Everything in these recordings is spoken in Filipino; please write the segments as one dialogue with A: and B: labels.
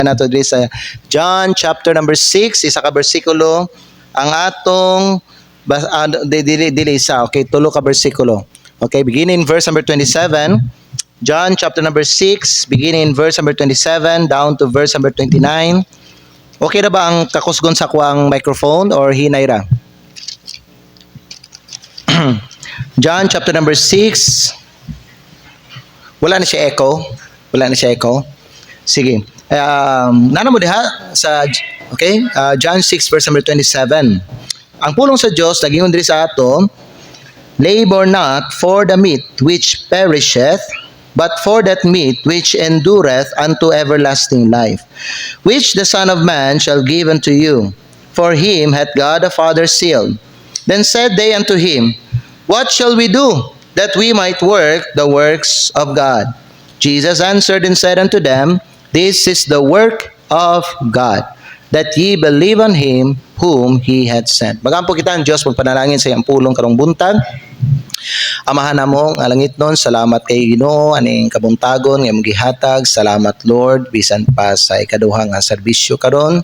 A: nato diri sa John chapter number 6, isa ka bersikulo ang atong dili sa okay, tulo ka bersikulo. Okay, beginning in verse number 27. John chapter number 6, beginning in verse number 27 down to verse number 29. Okay na ba ang kakusgon sa kuang microphone or hinay ra? John chapter number 6. Wala na siya echo. Wala na siya echo. Sige. Nana mo diha sa okay, John 6 verse number 27. Ang pulong sa Dios nagingon diri sa ato, labor not for the meat which perisheth, but for that meat which endureth unto everlasting life, which the Son of Man shall give unto you. For him hath God the Father sealed. Then said they unto him, What shall we do, that we might work the works of God? Jesus answered and said unto them, This is the work of God, that ye believe on him whom he had sent. Magampo kita ang Diyos, magpanalangin sa iyang pulong karong buntag. Amahan namo nga langit nun, salamat kay Ginoo aning kabuntagon nga gihatag. Salamat Lord bisan pa sa ikaduha nga serbisyo karon.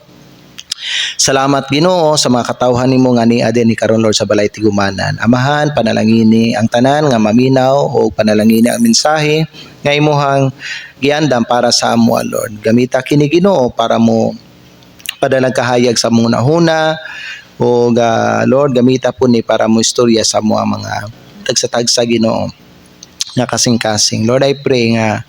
A: Salamat Ginoo sa mga katawhan nimo nga ni aden ni karon Lord sa balay tigumanan. Amahan panalangini ang tanan nga maminaw o panalangini ang mensahe nga imuhang giandam para sa amo Lord. Gamita kini Ginoo para mo padalang kahayag sa muna huna o Lord gamita po ni para mo istorya sa mga tagsa-tagsa Ginoo nga kasing-kasing. Lord, I pray nga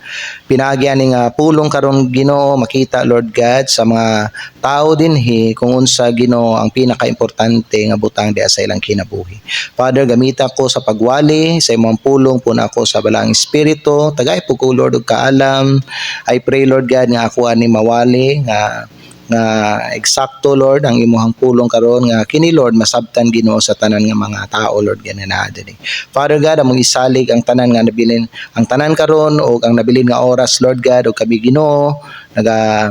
A: pinaagyan ni nga pulong karon Ginoo makita Lord God sa mga tao dinhi kung unsa Ginoo ang pinaka-importante nga butang diha sa ilang kinabuhi. Father, gamita ko sa pagwali sa imong pulong puna ako sa balang espiritu. Tagay po ko Lord og kaalam. I pray Lord God nga ako ani mawali nga eksakto Lord ang imuhang pulong karon nga kini Lord masabtan Ginoo sa tanan nga mga tao Lord ganana dinhi. Father God, among isalig ang tanan nga nabilin ang tanan karon o ang nabilin nga oras Lord God o kami Ginoo naga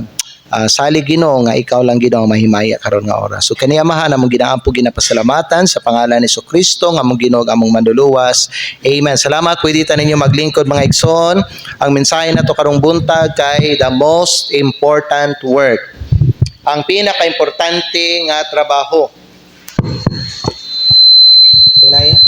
A: salig Ginoo nga ikaw lang Ginoo mahimaya karon nga oras. So kani amahan among ginaampo ginapasalamatan sa pangalan ni Kristo nga among Ginoo among manluluwas. Amen. Salamat po dito ninyo maglingkod mga igsoon. Ang mensahe nato karong buntag kay the most important work. Ang pinaka-importante nga trabaho. Pinaya?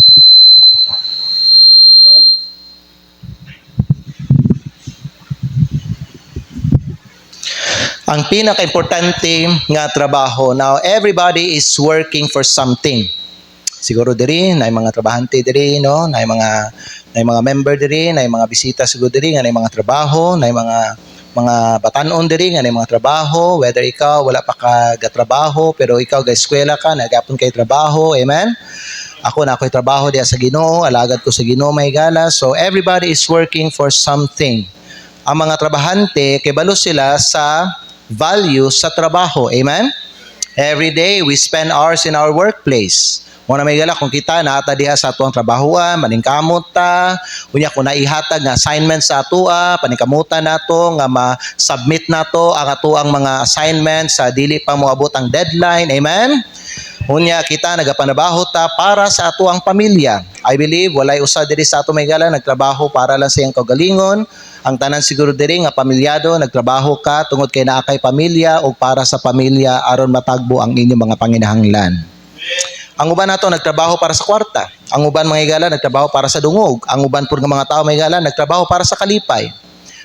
A: Ang pinaka-importante nga trabaho. Now, everybody is working for something. Siguro diri, na mga trabahante diri, no? Na mga member diri, na mga bisita siguro diri, na mga trabaho, na mga batanon diri nga mga trabaho, whether ikaw wala pa ka gatrabaho pero ikaw ga-eskwela ka nagapon kay trabaho, amen. Ako na ako'y trabaho diya sa Ginoo, alagad ko sa Ginoo may gala. So everybody is working for something. Ang mga trabahante kay balo sila sa value sa trabaho, amen. Every day we spend hours in our workplace. Muna may gala kung kita naata diha sa atuang trabahoan, maningkamot ta, unya kung naihatag nga assignment sa atua, paningkamutan nato nga ma-submit nato ang atuang mga assignments sa dili pa moabot ang deadline. Amen. Unya kita nagapanabaho ta para sa atuang pamilya. I believe walay usa diri sa ato may gala nagtrabaho para lang sa iyang kaugalingon. Ang tanan siguro diri nga pamilyado nagtrabaho ka tungod kay naa kay pamilya o para sa pamilya aron matagbo ang inyong mga panginahanglan. Ang uban nato nagtrabaho para sa kwarta. Ang uban mga higala nagtrabaho para sa dungog. Ang uban pud nga mga tao mga higala nagtrabaho para sa kalipay.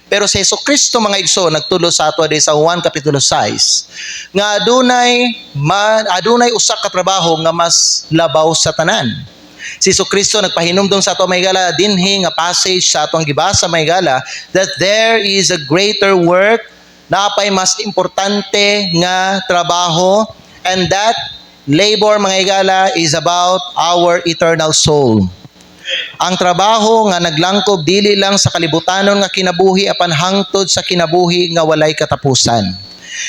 A: Pero si Kristo mga igso nagtulo sa ato di sa Juan kapitulo 6 nga adunay usa ka trabaho nga mas labaw sa tanan. Si Kristo nagpahinumdom sa ato mga higala dinhi nga passage sa atong gibasa mga higala that there is a greater work na pay mas importante nga trabaho, and that labor mga higala is about our eternal soul. Ang trabaho nga naglangkob dili lang sa kalibutanon nga kinabuhi apan hangtod sa kinabuhi nga walay katapusan.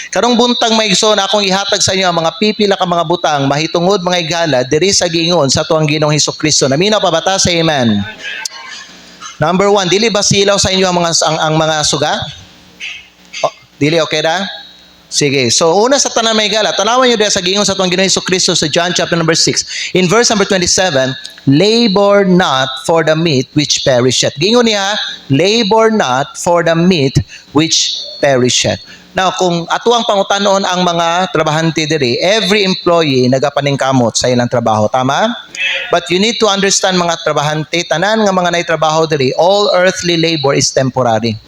A: Karong buntag mga igsoon akong ihatag sa inyo ang mga pipila ka mga butang mahitungod mga higala diri sa giingon sa tuang Ginoong Hesukristo. Naminaw pa bata sa amen. Number 1, dili ba silaw sa inyo ang mga suga? Oh, dili okay ra? Sige. So, una sa tanan may gala. Tanawan nyo diya sa giingon sa atong Ginoong Jesucristo sa John chapter number 6. In verse number 27, labor not for the meat which perisheth. Giingon niya, labor not for the meat which perisheth. Now, kung ato ang pangutanon ang mga trabahante diri, every employee nagapaningkamot sa ilang trabaho. Tama? But you need to understand mga trabahante, tanan nga mga naitrabaho diri, all earthly labor is temporary.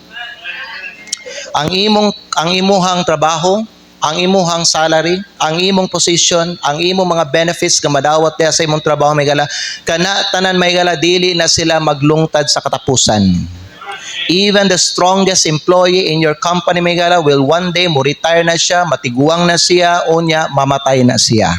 A: Ang imuhang trabaho, ang imuhang salary, ang imong position, ang imong mga benefits nga madawat diha sa imong trabaho may gala, kana tanan may gala dili na sila maglungtad sa katapusan. Even the strongest employee in your company may gala will one day mo retire na siya, matiguang na siya, o niya mamatay na siya.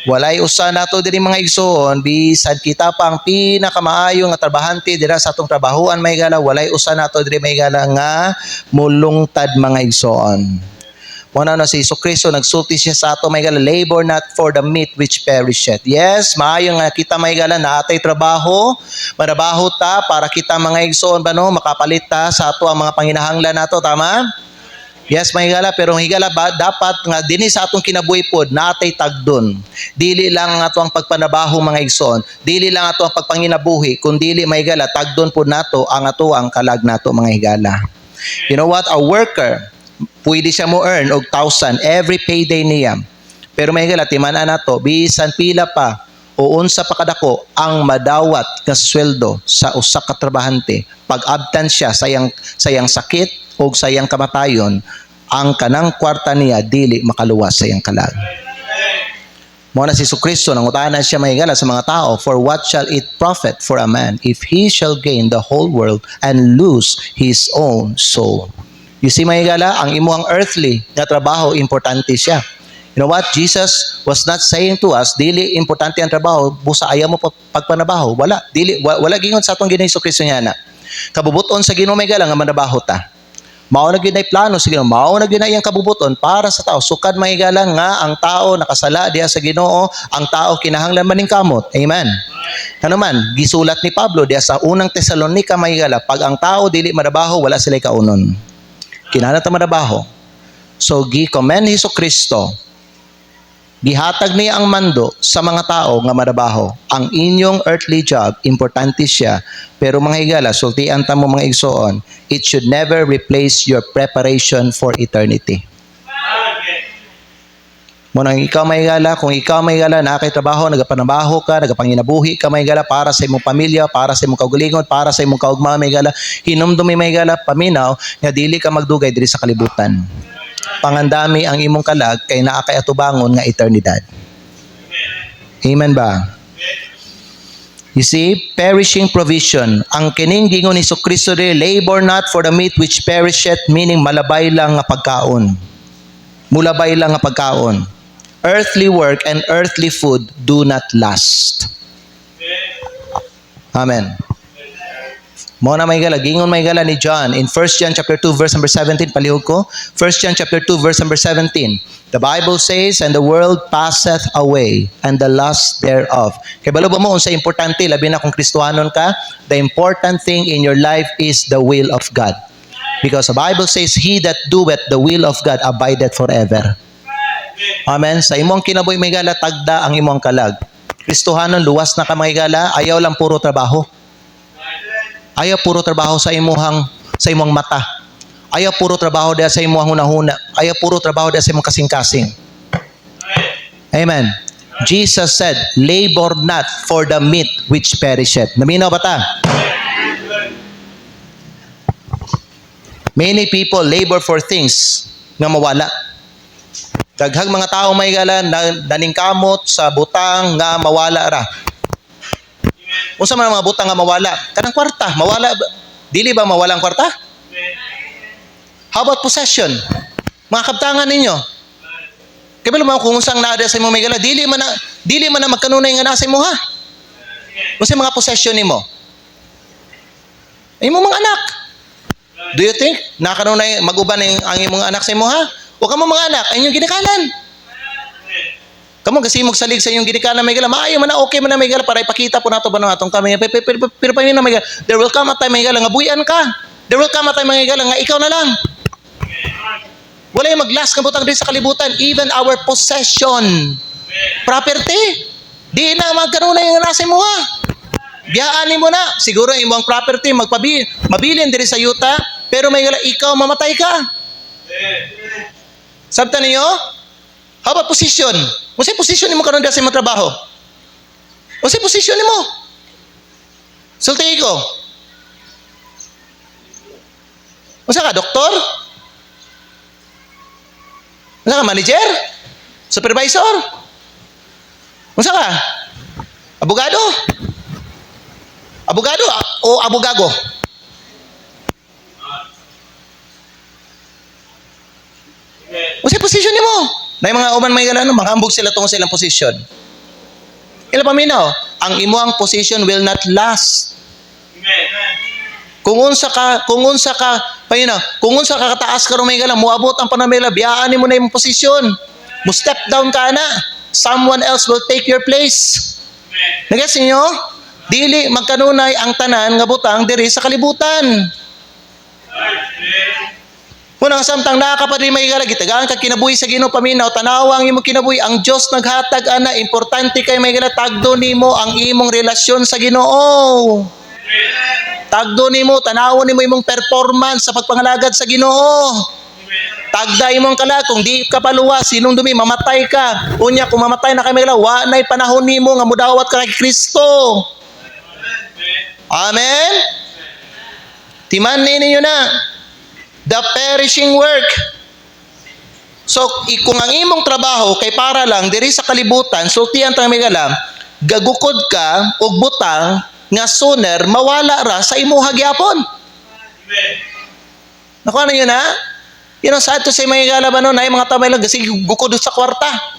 A: Walay usa nato diri mga igsoon, bisan kita pa ang pinakamaayo nga trabahante dira sa atong trabahoan may gala, walay usa nato diri may gala nga mulungtad mga igsoon. Muna na si Jesucristo nagsulti siya sa ato may gala, labor not for the meat which perisheth. Yes, maayo nga kita may gala na atay trabaho, manabaho ta para kita mga igsoon ba no, makapalit ta sa ato ang mga panginahanglan nato, tama? Yes, may higala, pero higala ba, dapat nga dinhi sa atong kinabuhi pod natay tagdon. Dili lang ang ato ang pagpanabaho mga igsoon, dili lang ato ang pagpanginabuhi, kundi may higala tagdon pod nato ang ato ang kalag nato mga higala. You know what? A worker, pwede siya mo earn og 1,000 every payday niya. Pero may higala timan-an nato bisan pila pa o unsa pa kadako ang madawat nga sweldo sa usa ka trabahante pag abtan siya sayang sakit o sayang kamatayon, ang kanang kwarta niya dili makaluwas sa iyang kalag. Mo na si Jesucristo nangutanan siya mahigala sa mga tao, for what shall it profit for a man if he shall gain the whole world and lose his own soul? You see mahigala, ang imuhang earthly na trabaho importante siya. You know what? Jesus was not saying to us, dili importante ang trabaho, busa ayaw mo pagpanabaho. Wala gingon sa atong Ginoong Jesucristo niya na. Kabubuton sa Ginoo mahigala nga manabaho ta. Mao na gyud nay plano sa Ginoo, mao na gyud na iyang kabubuton para sa tao. Sukad mahigala nga ang tao nakasala diha sa Ginoo, ang tao kinahanglan maningkamot. Amen. Kano man gisulat ni Pablo diha sa unang Tesalonica mahigala, pag ang tao dili manabaho, wala sila kaunon. Kinahanglan ta manabaho. So gi-commend Jesucristo, gihatag niya ang mando sa mga tao nga manabaho. Ang inyong earthly job, importante siya. Pero mga higala, sultian ta mo mga igsoon, it should never replace your preparation for eternity. Munang ikaw may higala, kung ikaw may higala, nakakaitrabaho, nagapanabaho ka, nagapanginabuhi ka may higala para sa imong pamilya, para sa imong kaugalingon, para sa imong kaugma may higala, hinumdumi may higala, paminaw, nga dili ka magdugay diri sa kalibutan. Pangandami ang imong kalag kay naa kay atubangon nga eternidad. Amen ba? You see, perishing provision. Ang kining gingon ni Jesucristo diri, labor not for the meat which perisheth, meaning malabay lang nga pagkaon. Mulabay lang nga pagkaon. Earthly work and earthly food do not last. Amen. Mo na may gala, gingon may gala ni John in 1 John chapter 2 verse number 17, palihog ko. 1 John chapter 2 verse number 17. The Bible says, and the world passeth away, and the lust thereof. Kaya balo ba mo unsa importante, labi na kung Kristohanon ka, the important thing in your life is the will of God. Because the Bible says, he that doeth the will of God abideth forever. Amen. Sa imong kinabuhi may gala, tagda ang imong kalag. Kristohanon, luwas na ka may gala, ayaw lang puro trabaho. Ayaw puro trabaho sa imong mata. Ayaw puro trabaho diha sa imong hunahuna. Ayaw puro trabaho diha sa imong kasing-kasing. Amen. Jesus said, labor not for the meat which perisheth. Naminaw ba ta? Many people labor for things nga mawala. Daghang mga tao may gala naningkamot sa butang nga mawala ra. Unsa man ang mga butang nga mawala? Kanang kwarta, mawala. Dili ba mawala ang kwarta? How about possession? Mga kabtangan ninyo. Kaya ba kung unsang naada sa imong may gala, dili man na magkanunay nga nasa imo ha. Unsa mga possession nimo? Imo mga anak. Do you think nakanunay maguban ang imong anak sa imo ha? O kamo mga anak, ay inyong ginikanan. Kamu gasimog salig sa inyong ginikanan may gala, maayo man na okay man na may gala para ipakita po nato ba no atong kami. Pero pa na may gala, there will come a time may gala nga buyan ka. There will come a time may gala nga ikaw na lang. Wala yung mag-last nga butang din sa kalibutan. Even our possession, property, di na magkaroon na yung nasa mo ha. Biyaanin mo na. Siguro yung mga property, mabilin diri sa yuta, pero may ikaw mamatay ka. Sabta niyo? How about position? Masay position mo karon sa imong trabaho? Masay position mo? Sulti ko. Masa ka, doktor? Masa ka, manager? Supervisor? Masa ka? Abogado? Abogado o abogago? Masa position mo? Na yung mga uman may galano, makambog sila tungkol sa ilang position. Ila paminaw, ang imuang position will not last. Kung unsa ka paminaw, kung unsa ka kataas ka rumay galang, muabot ang panamela, biyaan mo na yung posisyon. Mo step down ka na. Someone else will take your place. Nagets niyo? Dili magkanunay ang tanan nga butang diri sa kalibutan. Kung ang samtang nakakapadlimay ka lagi, tagaan ka kinabuhi sa Ginoo paminaw, tanawang imong kinabuhi, ang Dios naghatag ana, importante kay may tagdo nimo ang imong relasyon sa Ginoo. Tagdo nimo, tanawon nimo imong performance sa pagpangalagad sa Ginoo. Tagda imong kala, kung di ka paluwas, sinong dumi, mamatay ka. Unya, kung mamatay na kay may wa nay panahon nimo nga mudawat ka kay Kristo. Amen? Timan ninyo na. The perishing work. So, kung ang imong trabaho kay para lang diri sa kalibutan, sultian tang megalam, gagukod ka og butang nga sooner mawala ra sa imuha gyapon. Nakuha na yun ha? Yun ang sad to sa mga galaban na yung mga tamay lang kasi gukod sa kwarta.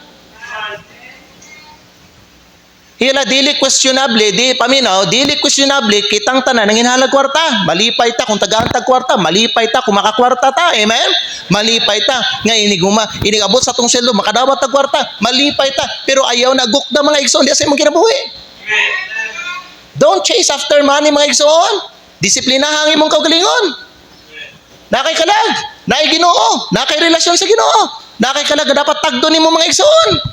A: Hila, dili questionable, di paminaw, dili questionable, kitang tanan ng inhalag kwarta. Malipay ta, kung tagantag kwarta, malipay ta, kung makakwarta ta, amen? Malipay ta, nga inigabot sa tong selo, makadawat tag kwarta, malipay ta, pero ayaw na gukda mga igsoon, di sa imong kinabuhi. Don't chase after money mga igsoon. Disiplinahang imong kaugalingon. Nakay kalag, nakay Ginoo, nakay relasyon sa Ginoo, nakay kalag, dapat tagdo nimo mga igsoon.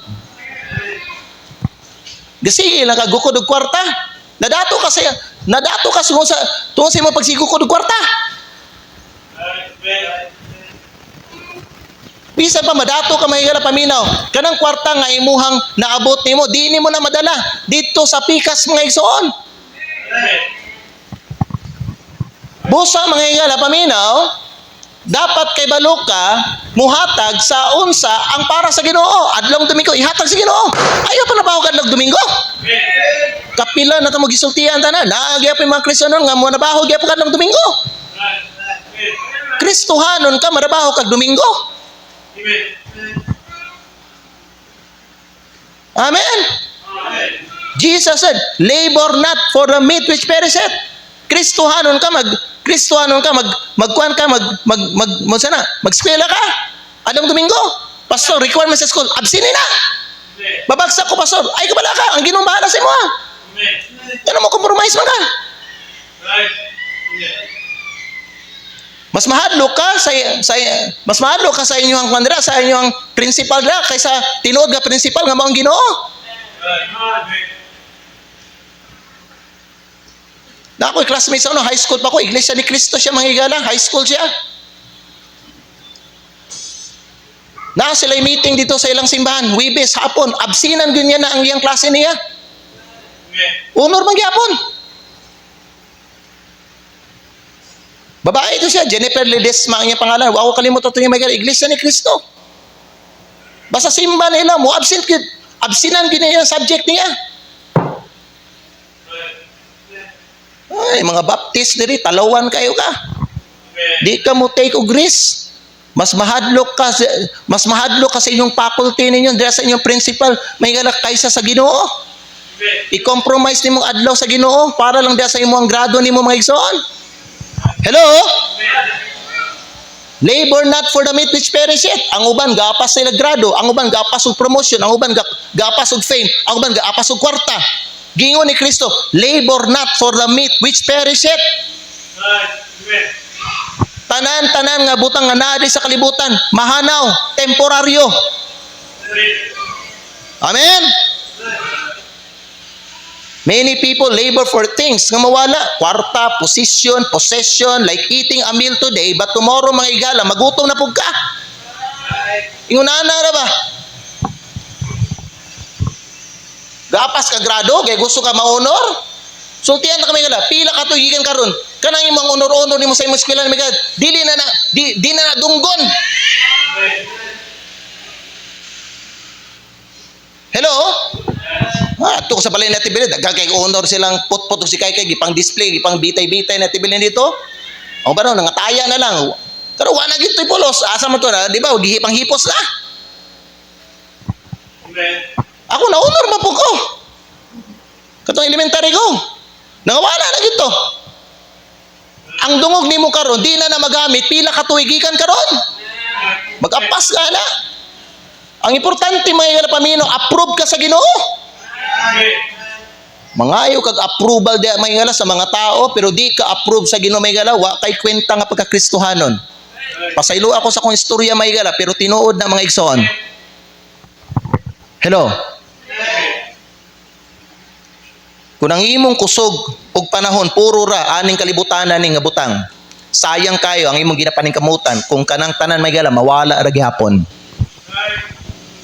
A: Kasi ilang kagukod og kwarta. Nadato ka sa tungod sa imong pagsigukod og kwarta. Bisan pa madato ka mahigala paminaw. Kanang kwarta nga imuhang naabot nimo, di nimo na madala dito sa pikas mga igsoon. Busa mga higala paminaw, dapat kay baluka muhatag sa unsa ang para sa Ginoo. Adlong Domingo ihatag sa Ginoo. Ayaw pa na ba adlong Domingo? Kapila na ta mo gisultian tanan. Naagyapon mga Kristiyano nga mo nabaho gyapon adlong Domingo. Kristohanon ka marabaho kag Domingo. Amen. Jesus said, labor not for the meat which perisheth. Kristohanon ka mag-eskwela ka. Adlong Domingo, pastor, requirements sa school, absinin na. Babagsak ko, pastor. Ay, kabala ka. Ang Ginoong bahala sa imo. Ano mo, compromise man ka. Mas mahadlok ka sa inyong kwandra, sa inyong principal dira kaysa tinuod nga principal nga mao ang Ginoo. Na ako'y classmates ako, high school pa ko, Iglesia ni Cristo siya manghigala, high school siya. Na sila meeting dito sa ilang simbahan, Wibes, hapon, absinan ganyan na ang iyang klase niya. Unor man gyapon. Babae ito siya, Jennifer Ledesma ang iyang pangalan. Wow, kalimutan ito niya may Iglesia ni Cristo. Basta simba nila mo, absinan ganyan yung subject niya. Ay, mga baptist diri, talawan kayo ka. Di ka mo take og risk. Mas mahadlok ka sa inyong faculty ninyo, dira sa inyong principal, may galak kaysa sa Ginoo. I-compromise nimo adlaw sa Ginoo para lang dira sa imong grado nimo mga igsoon. Hello? Labor not for the meat which perisheth. Ang uban gapas nila grado, ang uban gapas og promotion, ang uban gapas og fame, ang uban gapas og kwarta. Gingon ni Kristo, labor not for the meat which perisheth. Tanan-tanan nga butang nga naa sa kalibutan, mahanaw, temporaryo. Amen? Many people labor for things nga mawala. Kwarta, position, possession, like eating a meal today, but tomorrow mga igala, magutom na pug ka. Ingunahan na ba? Gapas ka grado, kaya gusto ka ma-honor? Sultihan na kami igala, pila ka tuyigan karon. Kanang imong honor-honor nimo sa imong eskwela ni God, dili na dunggon. Hello? Ito ko sa balay na tibilin, dagkay honor silang put-put si kay gipang display, gipang bitay-bitay na tibilin dito. O ba no, nangataya na lang. Pero wala na gito'y pulos. Asa man to na, di ba? Gihipang hipos na.
B: Amen.
A: Ako na honor man po ko. Katong elementary ko. Nangawala na gito. Ang dungog nimo karon di na magamit, pila ka tuigikan karon. Mag-apas ka na. Ang importante mga pamino, approve ka sa Ginoo. Mangayo kag approval di may sa mga tao pero di ka approve sa Ginoo may wa kay kwenta nga pagka-Kristohanon. Pasaylo ako sa kong istorya may pero tinuod na mga igsoon. Hello. Kung ang imong kusog og panahon puro ra aning kalibutanan ning nga butang. Sayang kayo ang imong ginapaning kamutan kung kanang tanan may mawala ra gihapon.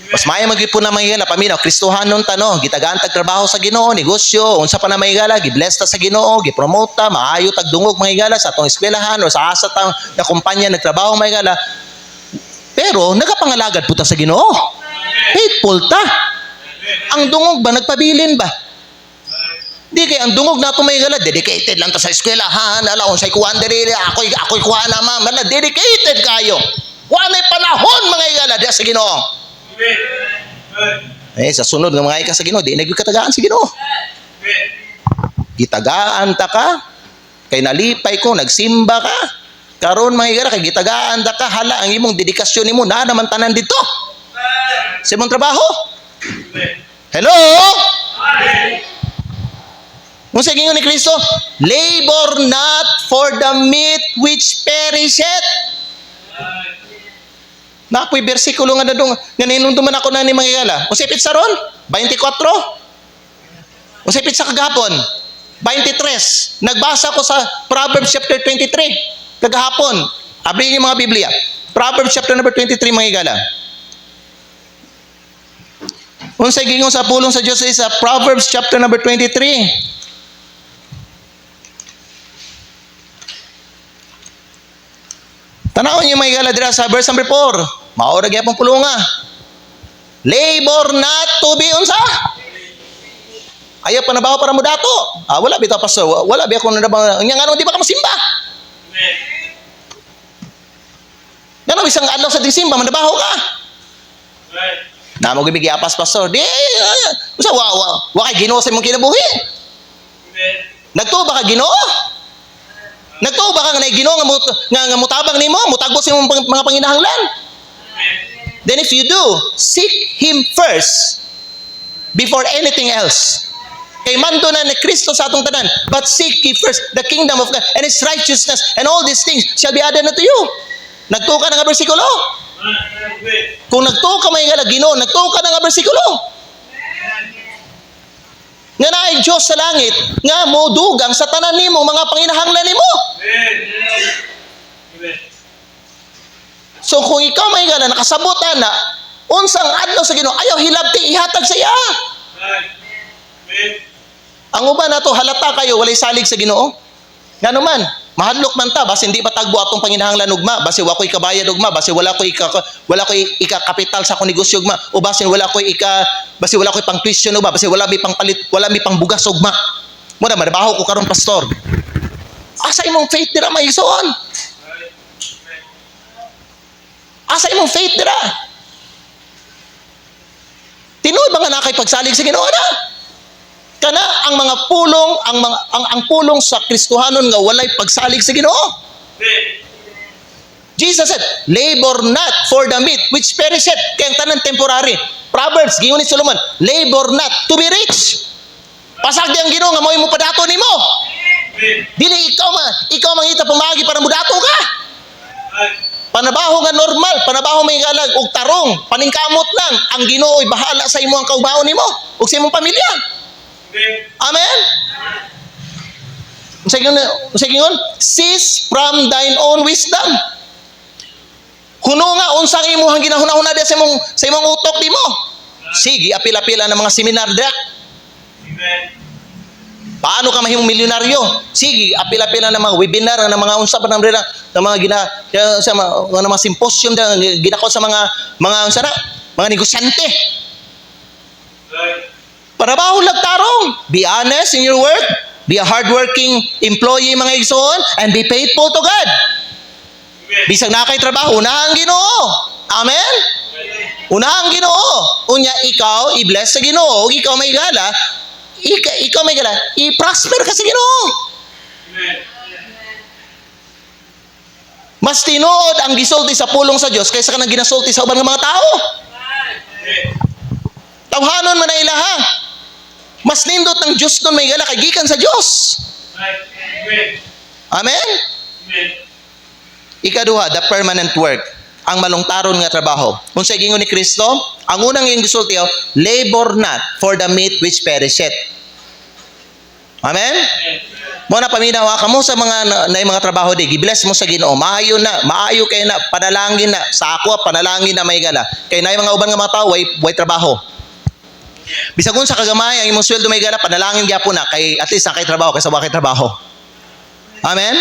A: Mas maya magipon na may paminaw Kristohanon tano, gitagaan tag trabaho sa Ginoo, negosyo, unsa pa na may gi-bless ta sa Ginoo, gi-promote ta, maayo tag dungog may sa atong eskwelahan o sa asa ta na kumpanya nagtrabaho may Pero nagapangalagad puta sa Ginoo. Faithful ta. Ang dungog ba nagpabilin ba? Di kay ang dungog na may dedicated lang ta sa eskwelahan, ala unsay kuan diri, ako'y kuan na ma'am, dedicated kayo. Wanay panahon mga di sa Ginoo. Sa sunod ng mga ika sa Ginoo, di nagkatagaan sa Ginoo. Gitagaan ta ka, kay nalipay ko, nagsimba ka, karon mga kay gitagaan ta ka, hala, ang imong dedikasyon nimo na naman tanan dito. Sa imong trabaho. Hello? Kung sa gingon ni Kristo, labor not for the meat which perisheth. Napoy bersikulo nga dadong nga ninunduman ako na ni mga Usipit sa ron 24. Usipit sa kagahapon 23. Nagbasa ko sa Proverbs chapter 23 kagahapon. Abri niyo mga Biblia. Proverbs chapter number 23 mga igala. Unsay gingon sa pulong sa Dios sa Proverbs chapter number 23. Tanawon niyo mga igala dira sa verse number 4. Maora gyapon pulunga. Labor not to be unsa? Ayaw panabaho para mo dato. Wala bitaw pastor. Wala bi ako nadabaho. Nya ngano di ba ka masimba? Ngano isang adlaw sa Disimba mandabaho ka? Namo gibigi apas pastor. Di usa wa kay Ginoo sa imong kinabuhi. Nagtuo ba ka Ginoo? Nagtuo ba ka nga Ginoo nga mutabang nimo, mutagbo sa imong mga panginahanglan? Then if you do, seek Him first before anything else. Kay mando na ni Kristo sa atong tanan, but seek ye first the kingdom of God and His righteousness, and all these things shall be added unto you. Nagtuo ka na nga bersikulo? Kung nagtuo ka may Ginoo, nagtuo ka na nga bersikulo. Nga naay Diyos sa langit, nga mo dugang sa tanan nimo mga panginahanglan nimo. So kung ikaw may nakasabot na, unsang adlaw sa Ginoo, ayaw hilabti ihatag sa iya. Ang uban nato halata kayo walay salig sa Ginoo. Ngano man, mahadlok man ta basi hindi pa tagbo atong panginahanglan ugma, basi wa koy kabayad ugma, basi wala koy ika-kapital sa akong negosyo ugma, o basi wala koy pang tuition ugma, basi wala mi pang palit, wala mi pang bugas ugma. Mo na madabaho ko karon pastor. Asa imong faith dira may igsoon? Asa imong faith dira? Tinuod ba nga nakay pagsalig sa Ginoo na? Kana ang mga pulong ang pulong sa Kristohanon nga walay pagsalig sa Ginoo. Jesus said, labor not for the meat which perisheth, kay ang tanan temporary. Proverbs gingon ni Solomon, labor not to be rich. Pasagdi ang Ginoo nga moy mo padato nimo. Dili ikaw mangita pamagi para mudato ka. Panabaho nga normal, panabaho may galag og tarong, paningkamot lang. Ang Ginoo'y bahala sa imo ang kaubaon nimo ug sa imong pamilya. Amen. Unsa gingon? Cease from thine own wisdom. Kuno nga unsang imong ginahuna-huna sa imong utok nimo. Sige, apil-apila ng mga seminar dia. Paano ka mahimong milyonaryo? Sige, apil-apila ng mga webinar ng mga unsa pa ng mga symposium ginako sa mga unsa na, mga negosyante. Parabaho lagtarong. Be honest in your work. Be a hardworking employee mga igsoon and be faithful to God. Bisag na kay trabaho, una ang Ginoo. Amen? Una ang Ginoo. Unya ikaw i-bless sa Ginoo, ug ikaw may gala, ikaw may gala, i-prosper ka sa Ginoo. Mas tinuod ang gisulti sa pulong sa Dios kaysa kanang ginasulti sa ubang mga tao. Tawhanon man na ilaha. Mas nindot ng Diyos nun may gala kay gikan sa Diyos. Amen? Ikaduha, the permanent work. Ang malungtaron nga trabaho. Kung sa gingon ni Kristo, ang unang iyong gisulti, labor not for the meat which perisheth. Amen? Mo na paminawa ka mo sa mga trabaho di, gibless mo sa Ginoo. Maayo kay na panalangin na sa ako panalangin na may gala. Kay nay mga uban nga mga tao way trabaho. Bisag sa kagamay ang imong sweldo may gala panalangin gyapon na kay at least na kay trabaho kaysa wa kay trabaho. Amen?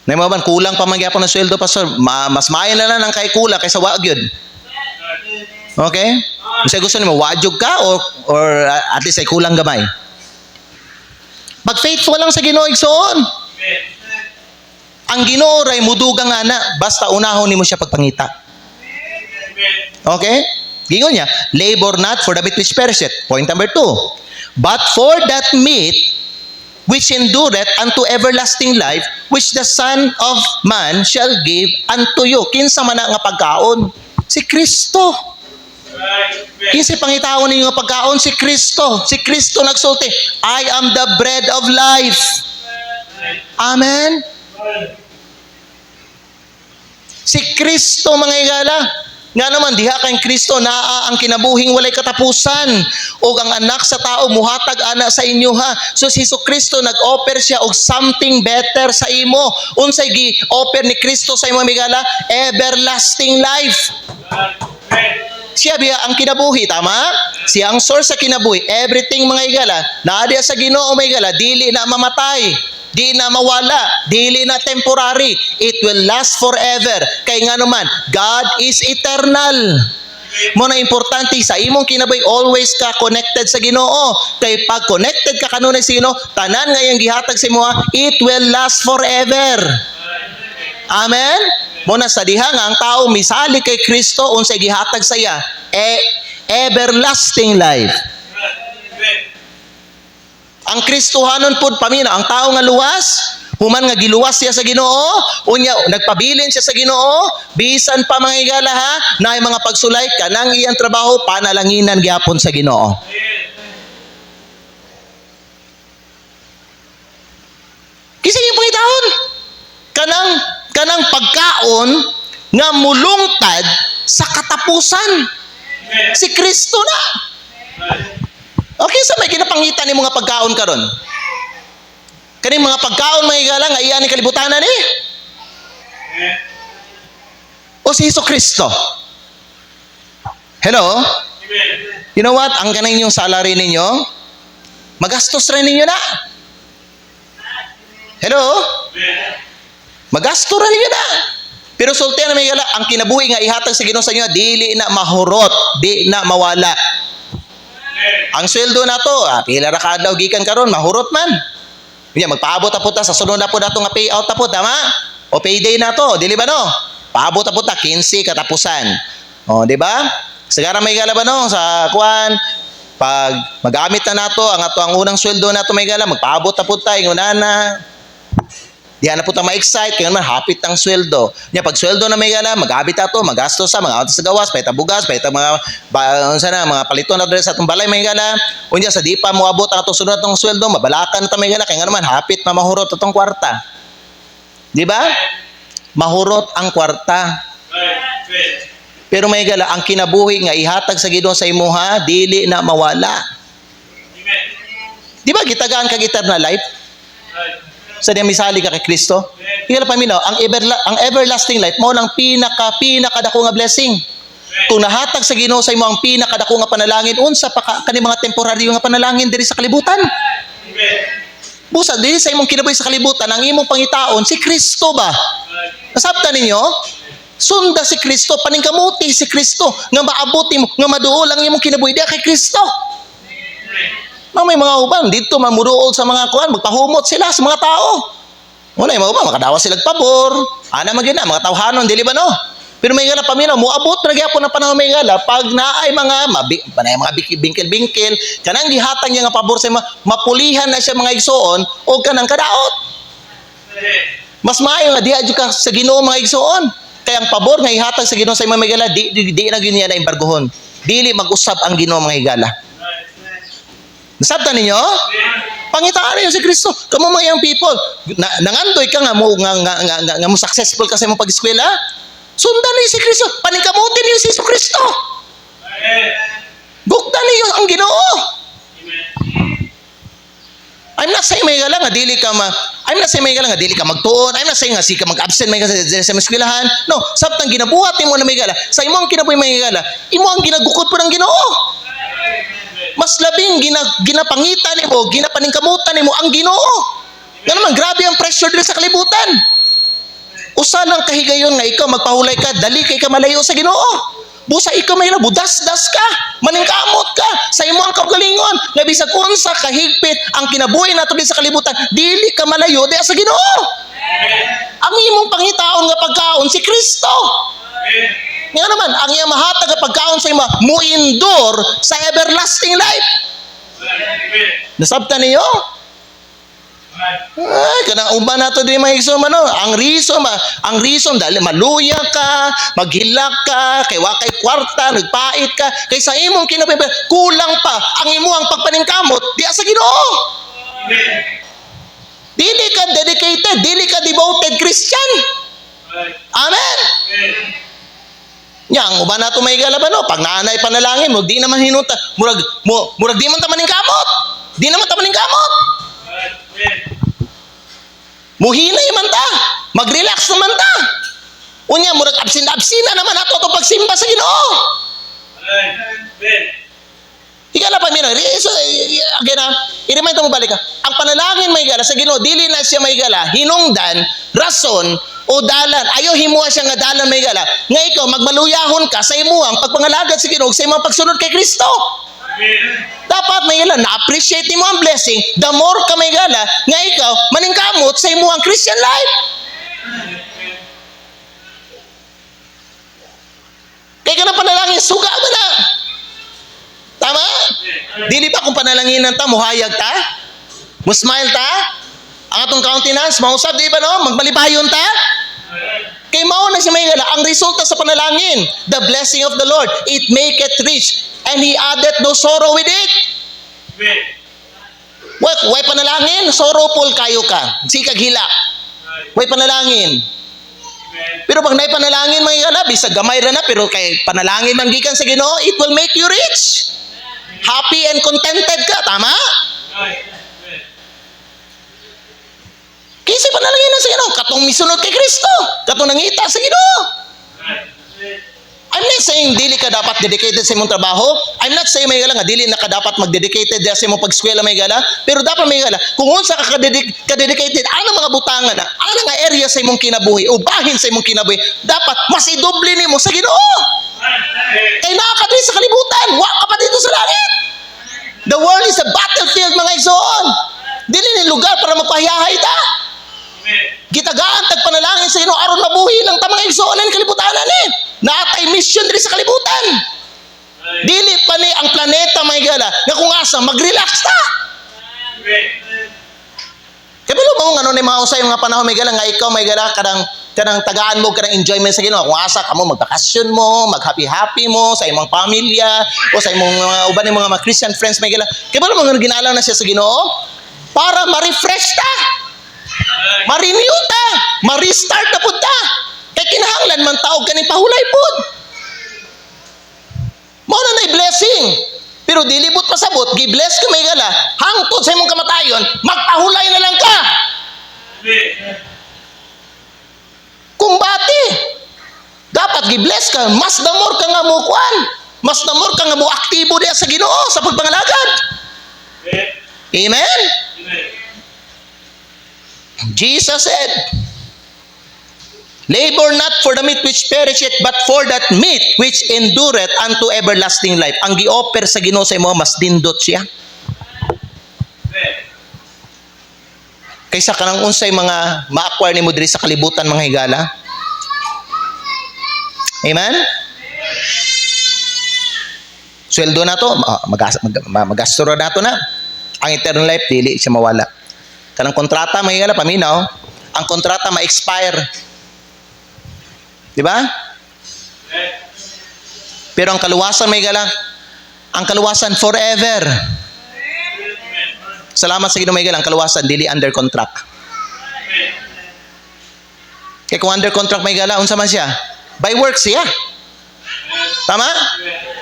A: Nay mga uban kulang pa man gyapon ang sweldo pastor, mas maayo na lang ang kay kulang kaysa wa gyud. Okay? Bisag gusto nimo wajog ka or at least ay kulang gamay. Pag faithful lang sa Ginoo igsoon. Ang Ginoo ray mudugang ana basta unahon nimo siya pagpangita. Okay? Gingon niya, labor not for the meat which perisheth. Point number 2. But for that meat which endureth unto everlasting life, which the Son of Man shall give unto you. Kinsa man nga pagkaon? Si Kristo. Kinsa pangitaon ninyo nga pagkaon? Si Kristo. Si Kristo nagsulti, I am the bread of life. Amen? Si Kristo mga igala. Nga naman, diha kang Kristo naa ang kinabuhing walay katapusan o ang anak sa tao muhatag ana sa inyo ha. So si Kristo nag-offer siya og something better sa imo. Unsay gi-offer ni Kristo sa imo migala? Everlasting life. Siya biya ang kinabuhi, tama? Siya ang source sa kinabuhi. Everything mga igala, naa diya sa Ginoo mga igala, dili na mamatay. Di na mawala, dili na temporary. It will last forever. Kay nga naman, God is eternal. Mo na importante sa imong kinabuhi, always ka connected sa Ginoo. Kay pag connected ka kanunay sa Ginoo, tanan nga yang gihatag sa imo, it will last forever. Amen. Mo na sa diha nga ang tao misali kay Kristo unsay gihatag sa iya, everlasting life. Ang Kristohanon pud pamina, ang tao nga luwas, human nga giluwas siya sa Ginoo, unya nagpabilin siya sa Ginoo, bisan pa mga igala ha, naay mga pagsulay kanang iyang trabaho panalanginan gyapon sa Ginoo. Kisa yung pangitaon, kanang pagkaon nga mulungtad sa katapusan. Si Kristo na. Okay, sa may kinapangitan ni mga pagkaon karon. Kaning mga pagkaon mga igala nga iyan ni kalibutanan ni. O si Kristo. Hello? You know what? Ang kanang yung salary ninyo, magastos rin ninyo na. Hello? Magastos rin ninyo na. Pero sultihan na may igala, ang kinabuhi nga ihatag sa Ginoo sa inyo, dili na mahurot, di na mawala. Ang sweldo na to, pila ra ka adlaw gikan karon mahurot man. Unya magpaabot ta puta sa sunod na pud ato nga payout ta pud, tama? O payday na to, dili ba no? Paabot ta puta 15 katapusan. O, di ba? Sigara may gala ba no sa kuan pag magamit na nato ang unang sweldo nato may gala magpaabot ta puta ingunana. Diyan na po ta ma-excite, kaya naman hapit ang sweldo. Nya pag sweldo na may gana, mag-habit ato, magastos sa mga autos sa gawas, pahita bugas, pahita mga mga paliton na sa atong balay may gana. Unya sa di pa moabot ang atong sunod atong sweldo, mabalakan ta may gana, kaya nga naman hapit mamahurot atong kwarta. Di ba? Mahurot ang kwarta. Pero may gala, ang kinabuhi nga ihatag sa Ginoo sa imuha, dili na mawala. Di ba gitagaan kag eternal life? Sa diya misali ka kay Kristo? Higala paminaw, ang everlasting life mo lang pinakadako nga blessing. Kung nahatag sa Ginoo sa imo ang pinakadako nga panalangin, unsa pa kani mga temporaryo nga panalangin diri sa kalibutan? Busa diri sa imong kinabuhi sa kalibutan, ang imong pangitaon si Kristo ba? Nasabtan ninyo? Sunda si Kristo, paningkamuti si Kristo, nga maabuti mo, nga maduol ang imong kinabuhi diya kay Kristo. May mga uban dito mamuduol sa mga kuan, magpahumot sila sa mga tao. Una yung mga uban makadawa sila pabor. Ana magina mga tawhanon dili ba no? Pero may gala paminaw moabot ra gyapon ang panahon may gala pag naay mga bingkel-bingkel kanang gihatag niya nga pabor sa mapulihan na siya mga igsoon o kanang kadaot. Mas maayo nga diha ka sa Ginoo mga igsoon. Kaya ang pabor nga ihatag sa Ginoo sa mga higala di na gyud niya na imbargohon. Dili mag-usab ang Ginoo mga higala. Nasabtan ninyo? Pangitaan niyo si Kristo. Kamo mga young people, nangandoy ka nga mo successful ka sa imong pag-eskwela. Sundan niyo si Kristo. Paningkamutin niyo si Kristo. Gugdan niyo ang Ginoo. I'm not saying may gala nga dili ka magtuon. I'm not saying nga si ka mag-absent may sa eskwelahan. No, sabtang ginabuhat nimo na may gala. Sa imong kinabuhi may gala, imo ang ginagukod po ng Ginoo. Mas labing ginapangitan nimo, ginapaningkamutan nimo ang Ginoo. Nga naman grabe ang pressure diri sa kalibutan. Usa lang kahigayon nga ikaw magpahulay ka, dali kay ka malayo sa Ginoo. Busa ikaw may budas-das ka, maningkamot ka sa imo ang kaugalingon. Nga bisag unsa kahigpit ang kinabuhi nato sa kalibutan, dili ka malayo diha sa Ginoo. Ang imong pangitaon nga pagkaon si Kristo. Nga naman, ang iyang mahatag nga pagkaon sa imo muindor sa everlasting life. Nasabtan niyo? Ay, kanang uban nato di mga igsoon mano. Ang reason dahil maluya ka, maghilak ka, kay wa kay kwarta, nagpait ka, kay sa imong kinabuhi kulang pa ang imuhang pagpaningkamot diha sa Ginoo. Dili ka dedicated, dili ka devoted Christian. Amen. Nya ang uban nato may gala ba no? Pag naanay panalangin mo, di naman hinuta, murag di man ta maningkamot. Di naman ta maningkamot. Muhinay man ta, mag-relax naman ta. Unya murag absin-absina naman ato to pagsimba sa Ginoo. Higala pa mino, i-remind mo balik ka. Ang panalangin may gala sa Ginoo, dili na siya may gala, hinungdan, rason o dalan. Ayo himuha siya nga dalan may gala. Nga ikaw magmaluyahon ka sa imuhang pagpangalagad sa Ginoo, sa imong pagsunod kay Kristo. Dapat may gala, na-appreciate mo ang blessing, the more ka may gala, nga ikaw, maningkamot sa imo ang Christian life. Kaya ka na panalangin, suga mo na. Tama? Dili ba kung panalangin ta, muhayag ta? Musmile ta? Ang atong countenance, mausap, di ba no? Magmalibayon ta? Kay mao na siya may gala, ang resulta sa panalangin, the blessing of the Lord, it maketh rich, and He addeth no sorrow with it. Way panalangin, sorrowful kayo ka. Sikag hila. Way panalangin. Pero pag naay panalangin mga gala, bisag gamay ra na, pero kay panalangin man gikan sa Ginoo, it will make you rich. Happy and contented ka, tama? Kasi panalangin na sa Ginoo, katong misunod kay Kristo, katong nangita sa Ginoo. I'm not saying dili ka dapat dedicated sa imong trabaho. I'm not saying may gala nga dili na ka dapat mag-dedicated sa imong pag-eskwela may gala, pero dapat may gala kung unsa ka dedicated ana mga butangan na ana nga area sa imong kinabuhi o bahin sa imong kinabuhi, dapat mas idoble nimo sa Ginoo. Kay naa ka diri sa kalibutan, wa ka pa dito sa langit. The world is a battlefield mga igsoon. Dili ni lugar para magpahiyahay ta. Gitagaan tag panalangin sa Ginoo aron mabuhi lang ta mga igsoon ang kalibutanan ni. Naatay mission diri sa kalibutan. Dili pa ni ang planeta may gala nga kung asa mag-relax ta. Kabalo mo ngano ni mga usay mga panahon may gala nga ikaw may gala kanang tagaan mo kanang enjoyment sa Ginoo kung asa kamo magbakasyon mo, mag-happy mo sa imong pamilya o sa imong uban ni mga Christian friends may gala. Kabalo mo ngano ginalaw na siya sa Ginoo para ma-refresh ta. Ma-renew ta. Ma-restart na po ta. Kay kinahanglan man taog kaning pahulay po. Mao na nay blessing. Pero dilibot pasabot, gi-bless ka may gala, hangtod sa imong kamatayon, magpahulay na lang ka. Kumbati. Dapat gi-bless ka, mas damor ka nga mo kuan. Mas damor ka nga mo aktibo diya sa Ginoo sa pagpangalagad. Amen? Jesus said, labor not for the meat which perisheth, but for that meat which endureth unto everlasting life. Ang gi-offer sa Ginoo sa imo, mas dindot siya. Kaysa kanang unsay mga ma-acquire nimo diri sa kalibutan mga higala. Amen? Sweldo na to, magasto na to na. Ang eternal life, dili siya mawala. Kanang kontrata, mga higala, paminaw, ang kontrata ma-expire. Di ba? Pero ang kaluwasan, may gala, ang kaluwasan forever. Salamat sa Ginoo, may gala, ang kaluwasan dili under contract. Kaya kung under contract, may gala, unsa man siya? By works siya. Tama?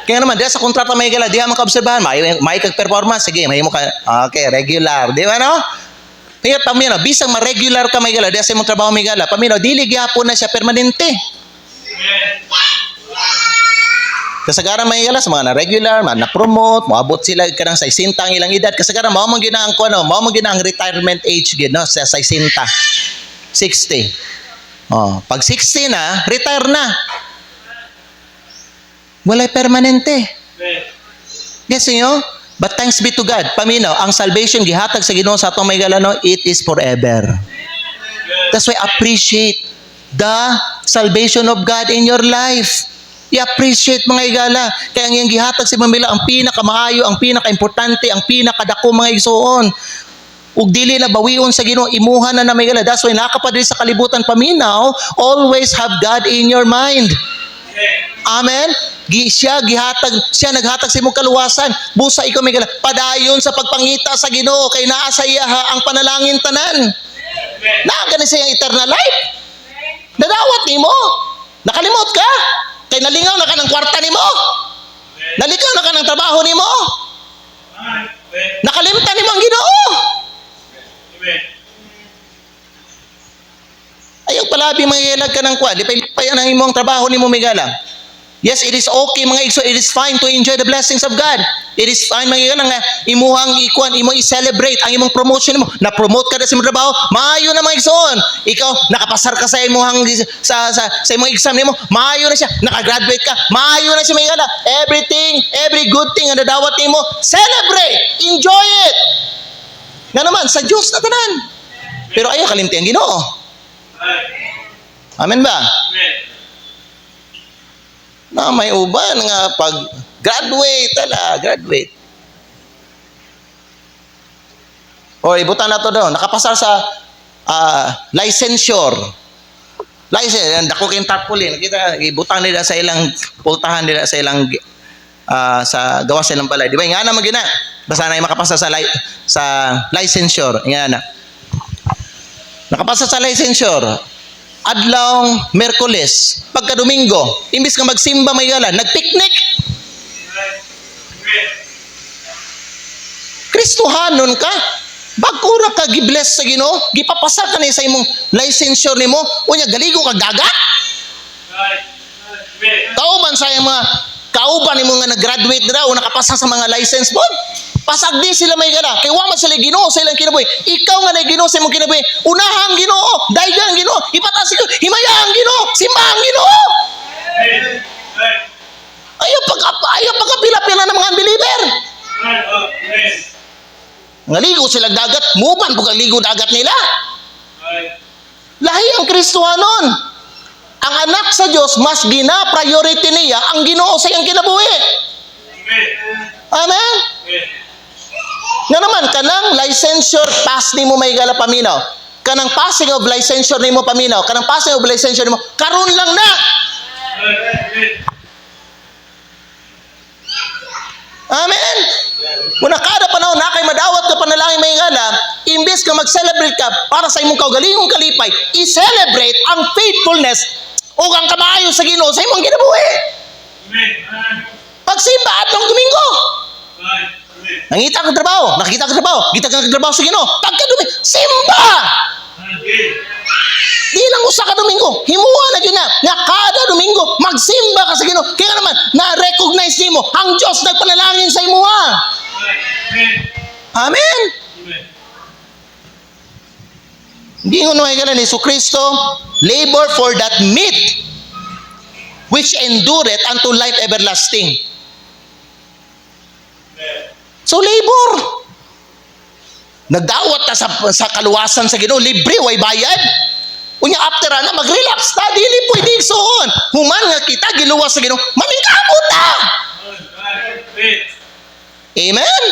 A: Kaya naman, diya sa kontrata, may gala, diya makaobserbahan, may kag-performance, sige, may mo ka, okay, regular. Di ba, no? Kaya pamino, bisang ma-regular ka, may gala, diya sa imong trabaho, may gala, pamino, dili gyapon na siya permanente. Kasagaran may gala sa mga na-regular, mga na-promote, maabot sila kanang sa 60 ang ilang edad. Kasagaran mao man gina ang kuno, mao man gina ang retirement age gid no sa 60. 60. Oh, pag 60 na, retire na. Walay permanente. Yes, inyo? But thanks be to God. Paminaw, ang salvation gihatag sa Ginoo sa atong may gala no, it is forever. That's why appreciate the salvation of God in your life. I-appreciate mga igala. Kaya ang iyang gihatag si Mamila, ang pinakamaayo, ang pinaka-importante, ang pinakadako mga igsoon. Ug dili na bawion sa Ginoo, imuha na mga igala. That's why nakapadiri sa kalibutan paminaw, always have God in your mind. Amen? Siya naghatag sa imong kaluwasan. Busa ikaw mga igala, padayon sa pagpangita sa Ginoo, kay naa sa iya ang panalangin tanan. Naagani sa iyang eternal life. Nadawat nimo. Nakalimot ka. Kay nalingaw na ka ng kwarta nimo. Naligaw na ka ng trabaho nimo. Nakalimtan nimo ang Ginoo. Ayaw palabi mangilag ka ng kwan. Lipayan ang imong trabaho nimo migala. Yes, it is okay mga igso. It is fine to enjoy the blessings of God. It is fine mga igso nga imuhang ikuan, imong i-celebrate ang imong promotion mo. Na-promote ka na sa imong trabaho, maayo na mga igsoon. Ikaw, nakapasar ka sa imong sa imong exam nimo, maayo na siya. Nakagraduate ka, maayo na siya mga igala. Every good thing na nadawat nimo, celebrate, enjoy it. Nga naman, sa Diyos na tanan. Pero ayaw kalimti ang Ginoo. Amen ba? Na may uban nga pag graduate. O ibutan na to doon, nakapasar sa licensure. License, dako king tarpaulin, kita ibutan nila sa ilang pultahan nila sa ilang sa gawa sa ilang balay. Di ba? Nga naman gina. Basta na makapasa sa licensure. Nga na. Nakapasa sa licensure. Adlawng Merkules, pagka Domingo, imbis ka magsimba may gala, nagpiknik. Kristohanon ka. Bagkura ka gibless sa Ginoo, gipapasa ka ni sa imong licensure nimo, unya galigo ka dagat. Kauban sa mga kauban nimo nga nag-graduate na o nakapasa sa mga license board. Pasagdi sila may gala. Kay wa man sila Ginoo sa ilang kinabuhi. Ikaw nga na Ginoo sa imong kinabuhi. Unahang Ginoo, daygang Ginoo, ipataas ko, himayang Ginoo, simbang Ginoo. Ayaw pagkapila-pila ng mga unbeliever. Ngaligo sila dagat, muban po ligo dagat nila. Lahi ang Kristohanon. Ang anak sa Diyos, mas gina-priority niya ang Ginoo sa iyang kinabuhi. Amen? Nga naman, kanang licensure pass ni mo may gala paminaw. Kanang passing of licensure ni mo paminaw. Kanang passing of licensure ni mo, karon lang na. Amen? Kung nakada panahon na kay madawat ka panalangin may gala, imbis imbes ka mag-celebrate ka para sa imong kaugalingong kalipay, i-celebrate ang faithfulness o ang kamaayo sa Ginoo sa imong ginabuhi. Pagsimba atong Domingo. Nakita ka trabaho, kita ka trabaho sa Ginoo. Pagka Domingo, simba. Di lang usa ka Domingo, himuha na gyud na nga kada Domingo magsimba ka sa Ginoo. Kaya naman na-recognize nimo ang Dios nagpanalangin sa imuha. Amen. Gingon mo kay ni Kristo, labor for that meat which endureth unto life everlasting. So labor. Nagdawat ta sa kaluwasan sa Ginoo, libre way bayad. Unya after na mag-relax ta, dili pwede igsoon. Human nga kita giluwas sa Ginoo, mamingkamot ta. Amen.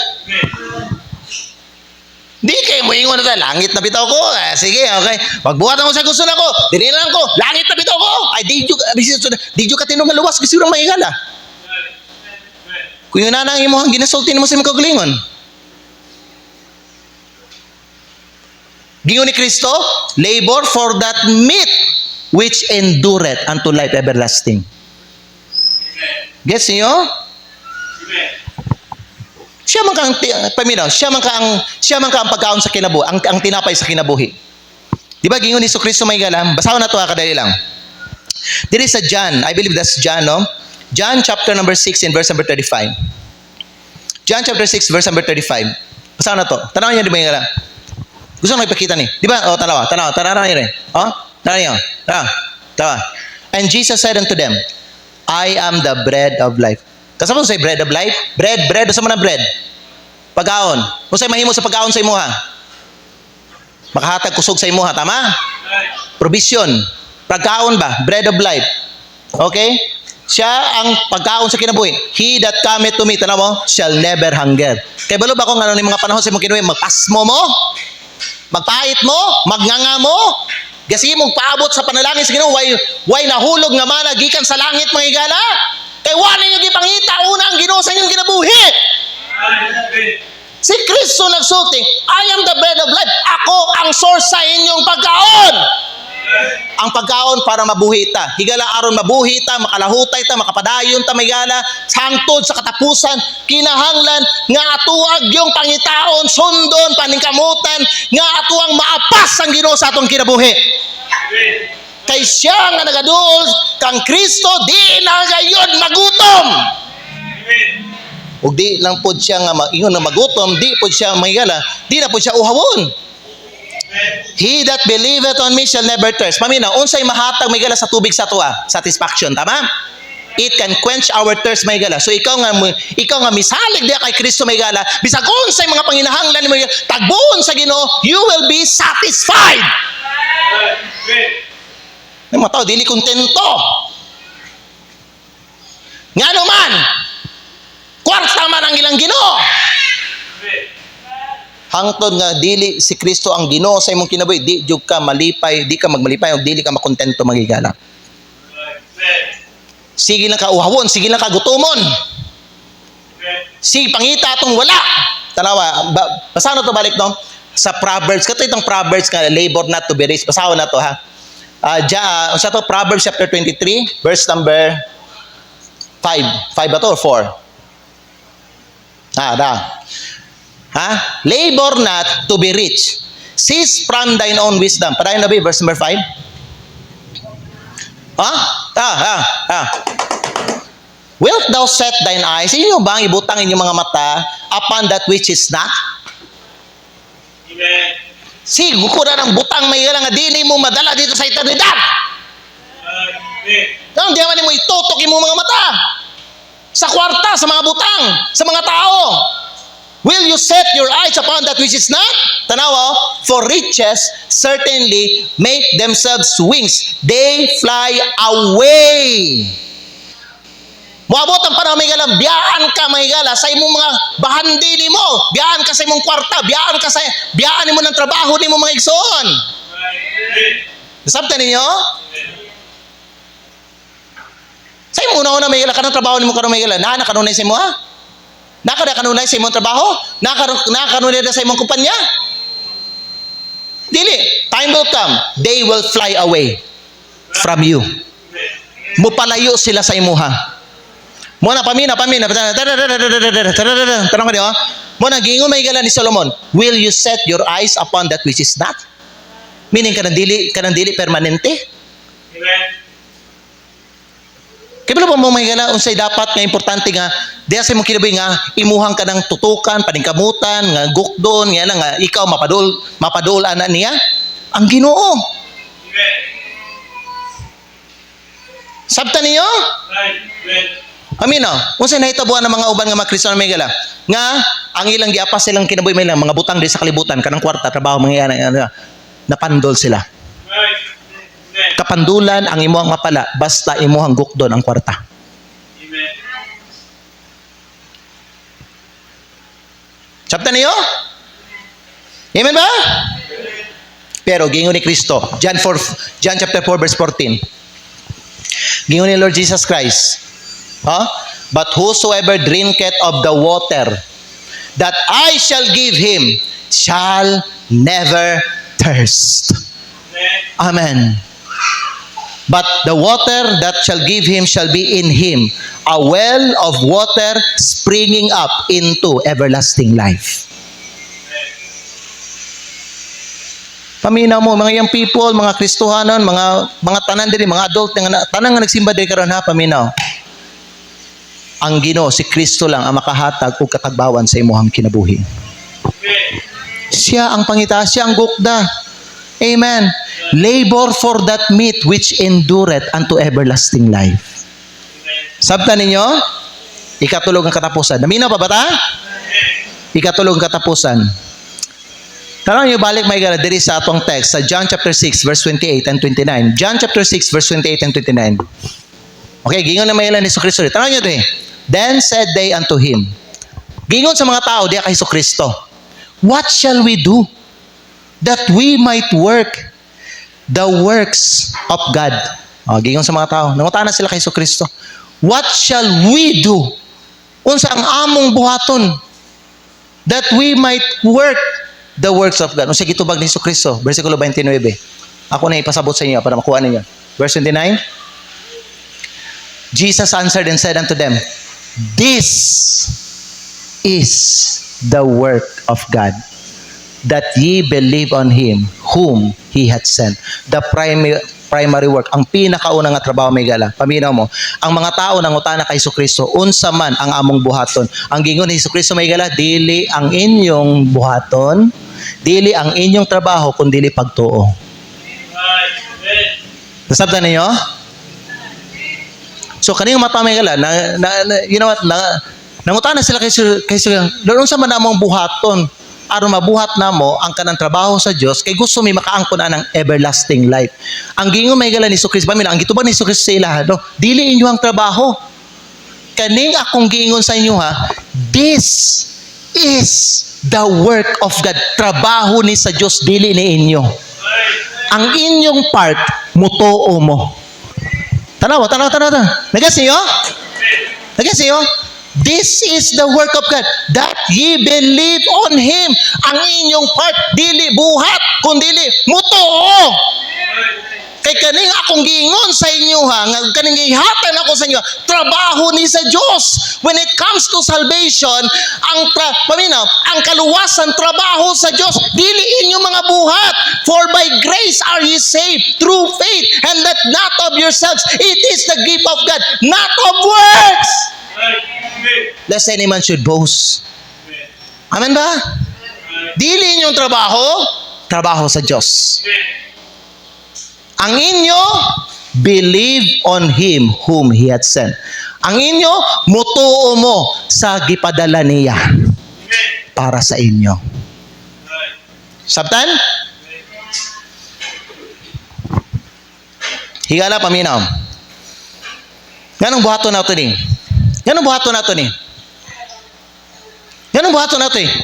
A: Di kayo mo ingon na langit na bitaw ko. Sige, okay. Magbuhat ako sa gusto na ko. Dili lang ko. Langit na bitaw ko. Ay, di ka tinong maluwas. Gusto nang maigala. Kung yun na nang imo, ginasulti mo sa imong kagalingon. Gingon ni Kristo, labor for that meat which endureth unto life everlasting. Gets niyo? Siya man kang paminaw, siya man ka ang pagkaon sa kinabuhi, ang tinapay sa kinabuhi. Di ba gingon ni Kristo may galam? Basahan na to kadali lang. There is a John, I believe that's John, no? John chapter number 6 and verse number 35. John chapter 6 verse number 35. Basahan na to. Tanaw niyo di ba yung galam? Gusto nang ipakita ni. Di ba? Oh, tanaw niyo rin. Oh, tanaw niyo. Tanaw. And Jesus said unto them, I am the bread of life. Kasama mo say bread of life? Bread, sa man bread. Pagkaon. Kung sa'yo mahimo sa pagkaon sa imuha. Makahatag kusog sa imuha, tama? Provision. Pagkaon ba? Bread of life. Okay? Siya ang pagkaon sa kinabuhi. He that cometh to me, tanaw mo, shall never hunger. Kaya balo ba kung ano ni mga panahon sa imong kinuwi, magpasmo mo? Magpait mo? Magnganga mo? Kasi mong paabot sa panalangin sa Ginoo, way nahulog nga mana gikan sa langit mga igala. Kay wala niyo gipangita una ang Ginoo sa inyong kinabuhi. Si Kristo nagsulti, I am the bread of life. Ako ang source sa inyong pagkaon. Ang pagkaon para mabuhi ta. Higala aron mabuhi ta, makalahutay ta, makapadayon ta higala hangtod sa katapusan, kinahanglan nga atuag yung pangitaon, sundon, paningkamutan, nga atuang maapas ang Ginoo sa atong kinabuhi. Kay siya nga nagaduol kang Kristo, di na gayon magutom. Ug di lang pod siya nga ingon na magutom, di pod siya mahigala, di na pod siya uhawon. He that believeth on me shall never thirst. Paminaw, unsay mahatag mahigala sa tubig sa tuwa? Satisfaction, tama? It can quench our thirst mahigala. So ikaw nga misalig diha kay Kristo mahigala, bisag unsay mga panginahanglan nimo tagbuon sa Ginoo, you will be satisfied. May mga tao, dili kontento. Nga naman, kwarta man ang ilang Ginoo. Hangtod nga dili si Kristo ang Ginoo sa imong kinabuhi, di jud ka malipay, di ka magmalipay, o dili ka makontento magigala. Sige lang ka uhawon, sige lang ka gutomon. Sige pangita atong wala. Tanawa, basahan na to balik no? Sa Proverbs, kato itong Proverbs nga labor not to be rich. Basahan na to ha. Sa to Proverbs chapter 23 verse number 5 ba to or 4? Labor not to be rich, cease from thine own wisdom. Padayon na ba verse number 5? Wilt thou set thine eyes, inyo bang ibutang inyong mga mata upon that which is not? Amen. Sigo ko na ng butang may nga dili mo madala dito sa eternidad. Kung di naman mo itutok mo mga mata sa kwarta, sa mga butang, sa mga tao. Will you set your eyes upon that which is not? Tanawa, for riches certainly make themselves wings. They fly away. Moabot ang panahon may galang, biyaan ka may gala sa imong mga bahandi nimo, biyaan ka sa imong kwarta, biyaan nimo ng trabaho nimo mga igsoon. Nasabtan ninyo? Sa imong una-una may gala kanang trabaho nimo karon may gala, nakanunay sa imo ha? Nakanunay sa imong trabaho? Nakanunay sa imong kumpanya? Dili, time will come, they will fly away from you. Mupalayo sila sa imuha. Muna pamina. Tanong ko niyo, muna gingon may gala ni Solomon, will you set your eyes upon that which is not? Meaning kanang dili permanente.
B: Amen.
A: Kaya ba mo may gala unsay dapat nga importante nga diha sa imong kinabuhi nga imuhang ka ng tutukan, paningkamutan, nga gukdon, nga nga ikaw mapadul ana niya ang Ginoo.
B: Amen.
A: Sabta niyo?
B: Right. Amen.
A: Amino, unsay nahitabuan ng mga uban nga mga Kristiyano may gala nga ang ilang giapas silang kinabuhi may lang mga butang di sa kalibutan kanang kwarta trabaho mga napandol sila.
B: Right. Amen.
A: Kapandulan ang imuhang mapala basta imuhang gukdon ang kwarta.
B: Amen.
A: Sabta niyo? Amen ba? Pero gingon ni Kristo, John chapter 4 verse 14. Gingon ni Lord Jesus Christ, but whosoever drinketh of the water that I shall give him shall never thirst. Amen. But the water that shall give him shall be in him a well of water springing up into everlasting life. Paminaw mo mga young people, mga Kristohanon, mga tanan diri, mga adult nga tanan nga nagsimba diri karon ha, paminaw. Ang Ginoo si Kristo lang ang makahatag og katagbawan sa imong kinabuhi. Siya ang pangita, siya ang gukda. Amen. Labor for that meat which endureth unto everlasting life. Sabta ninyo? Ikatulog ang katapusan. Naminaw pa ba ta? Ikatulog ang katapusan. Tanong niyo balik may gala diri sa atong text sa John chapter 6 verse 28 and 29. John chapter 6 verse 28 and 29. Okay, gingon na may ilan ni Jesucristo. Tanong niyo 'to eh. Then said they unto him. Gingon sa mga tao diya kay Jesucristo. What shall we do that we might work the works of God? Gingon sa mga tao. Nangutana sila kay Jesucristo. What shall we do? Unsa ang among buhaton that we might work the works of God? Unsa gitubag ni Jesucristo? Versikulo 29. Ako na ipasabot sa inyo para makuha ninyo. Verse 29. Jesus answered and said unto them, this is the work of God, that ye believe on Him whom He hath sent. The primary work, ang pinakauna nga trabaho may gala. Paminaw mo, ang mga tao nangutana kay Jesucristo, unsa man ang among buhaton. Ang gingon ni Jesucristo may gala, dili ang inyong buhaton, dili ang inyong trabaho, kundi dili pagtuo. Nasabtan ninyo? So kaning mata may gala, you know what, nangutana sila kay Lord, unsa man among buhaton aron mabuhat namo ang kanang trabaho sa Dios kay gusto mi makaangkon anang everlasting life. Ang gingon may gala ni Jesucristo, pamila ang gitubag ni Jesucristo sa ila, no? Dili inyo ang trabaho. Kaning akong giingon sa inyo ha, this is the work of God. Trabaho ni sa Dios, dili ni inyo. Ang inyong part mutuo mo. Tanawa. Nagas niyo? This is the work of God, that ye believe on Him. Ang inyong part, dili buhat, kundili mutuo. Kay kaning akong giingon sa inyo ha, nga kaning gihatan ako sa inyo, trabaho ni sa Dios. When it comes to salvation, ang kaluwasan trabaho sa Dios, dili inyo mga buhat. For by grace are ye saved through faith, and that not of yourselves. It is the gift of God, not of works, lest any man should boast. Amen ba? Dili inyong trabaho sa Dios. Ang inyo, believe on Him whom He hath sent. Ang inyo, mutuo mo sa gipadala niya para sa inyo. Sabtan? Higala paminaw. Ganong buhaton nato ni? Ganong buhaton nato ni?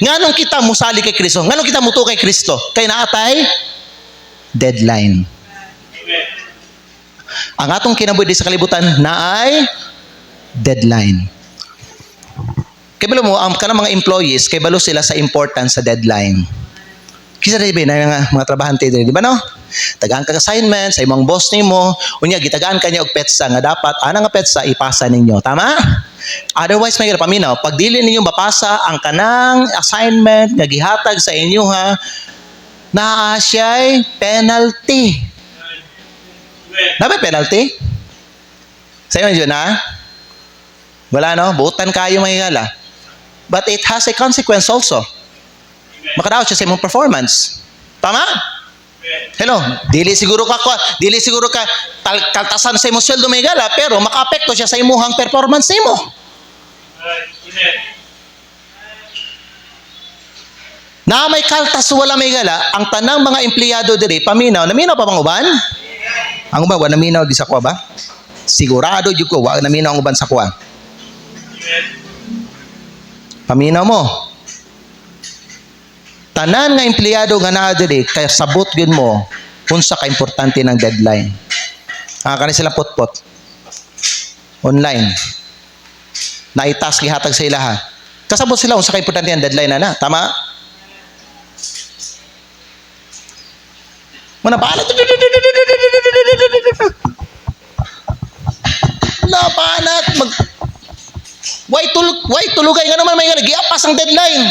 A: Nganong kita musali kay Kristo? Nganong kita mutuo kay Kristo? Kay naatay deadline. Ang atong kinabuhi sa kalibutan na ay deadline. Kay balo mo, ang kanang mga employees, kay balo sila sa importance sa deadline. Kisa rin na mga trabahante diri, di ba no? Tagaan ka assignment sa imong boss nimo, unya gitagaan kanya og petsa nga dapat ana nga petsa ipasa ninyo, tama? Otherwise may paminaw, pag dili ninyo mapasa ang kanang assignment nga gihatag sa inyo ha, naa siya'y penalty.
B: Amen.
A: Dapat penalty? Sa inyo yun ha? Wala no? Buutan kayo mahigala. But it has a consequence also. Makadaot siya sa imong performance. Tama? Hello, dili siguro ka kaltasan sa imong sweldo may gala, pero makaapekto siya sa imong performance nimo.
B: Amen.
A: Na may kaltas wala may gala, ang tanang mga empleyado diri paminaw, naminaw pa bang uban? Ang uban wa naminaw di sa kuha ba? Sigurado jud ko wa naminaw ang uban sa kuha.
B: Amen.
A: Paminaw mo. Tanan nga empleyado nga naa diri kay sabot gyud mo unsa ka importante ng deadline. Kani sila putpot. Online. Naitask gihatag sa ilaha. Kasabot sila unsa ka importante ang deadline na, tama? Muna paano? Lapanat mag Why tulugay nga naman may giapas ang deadline.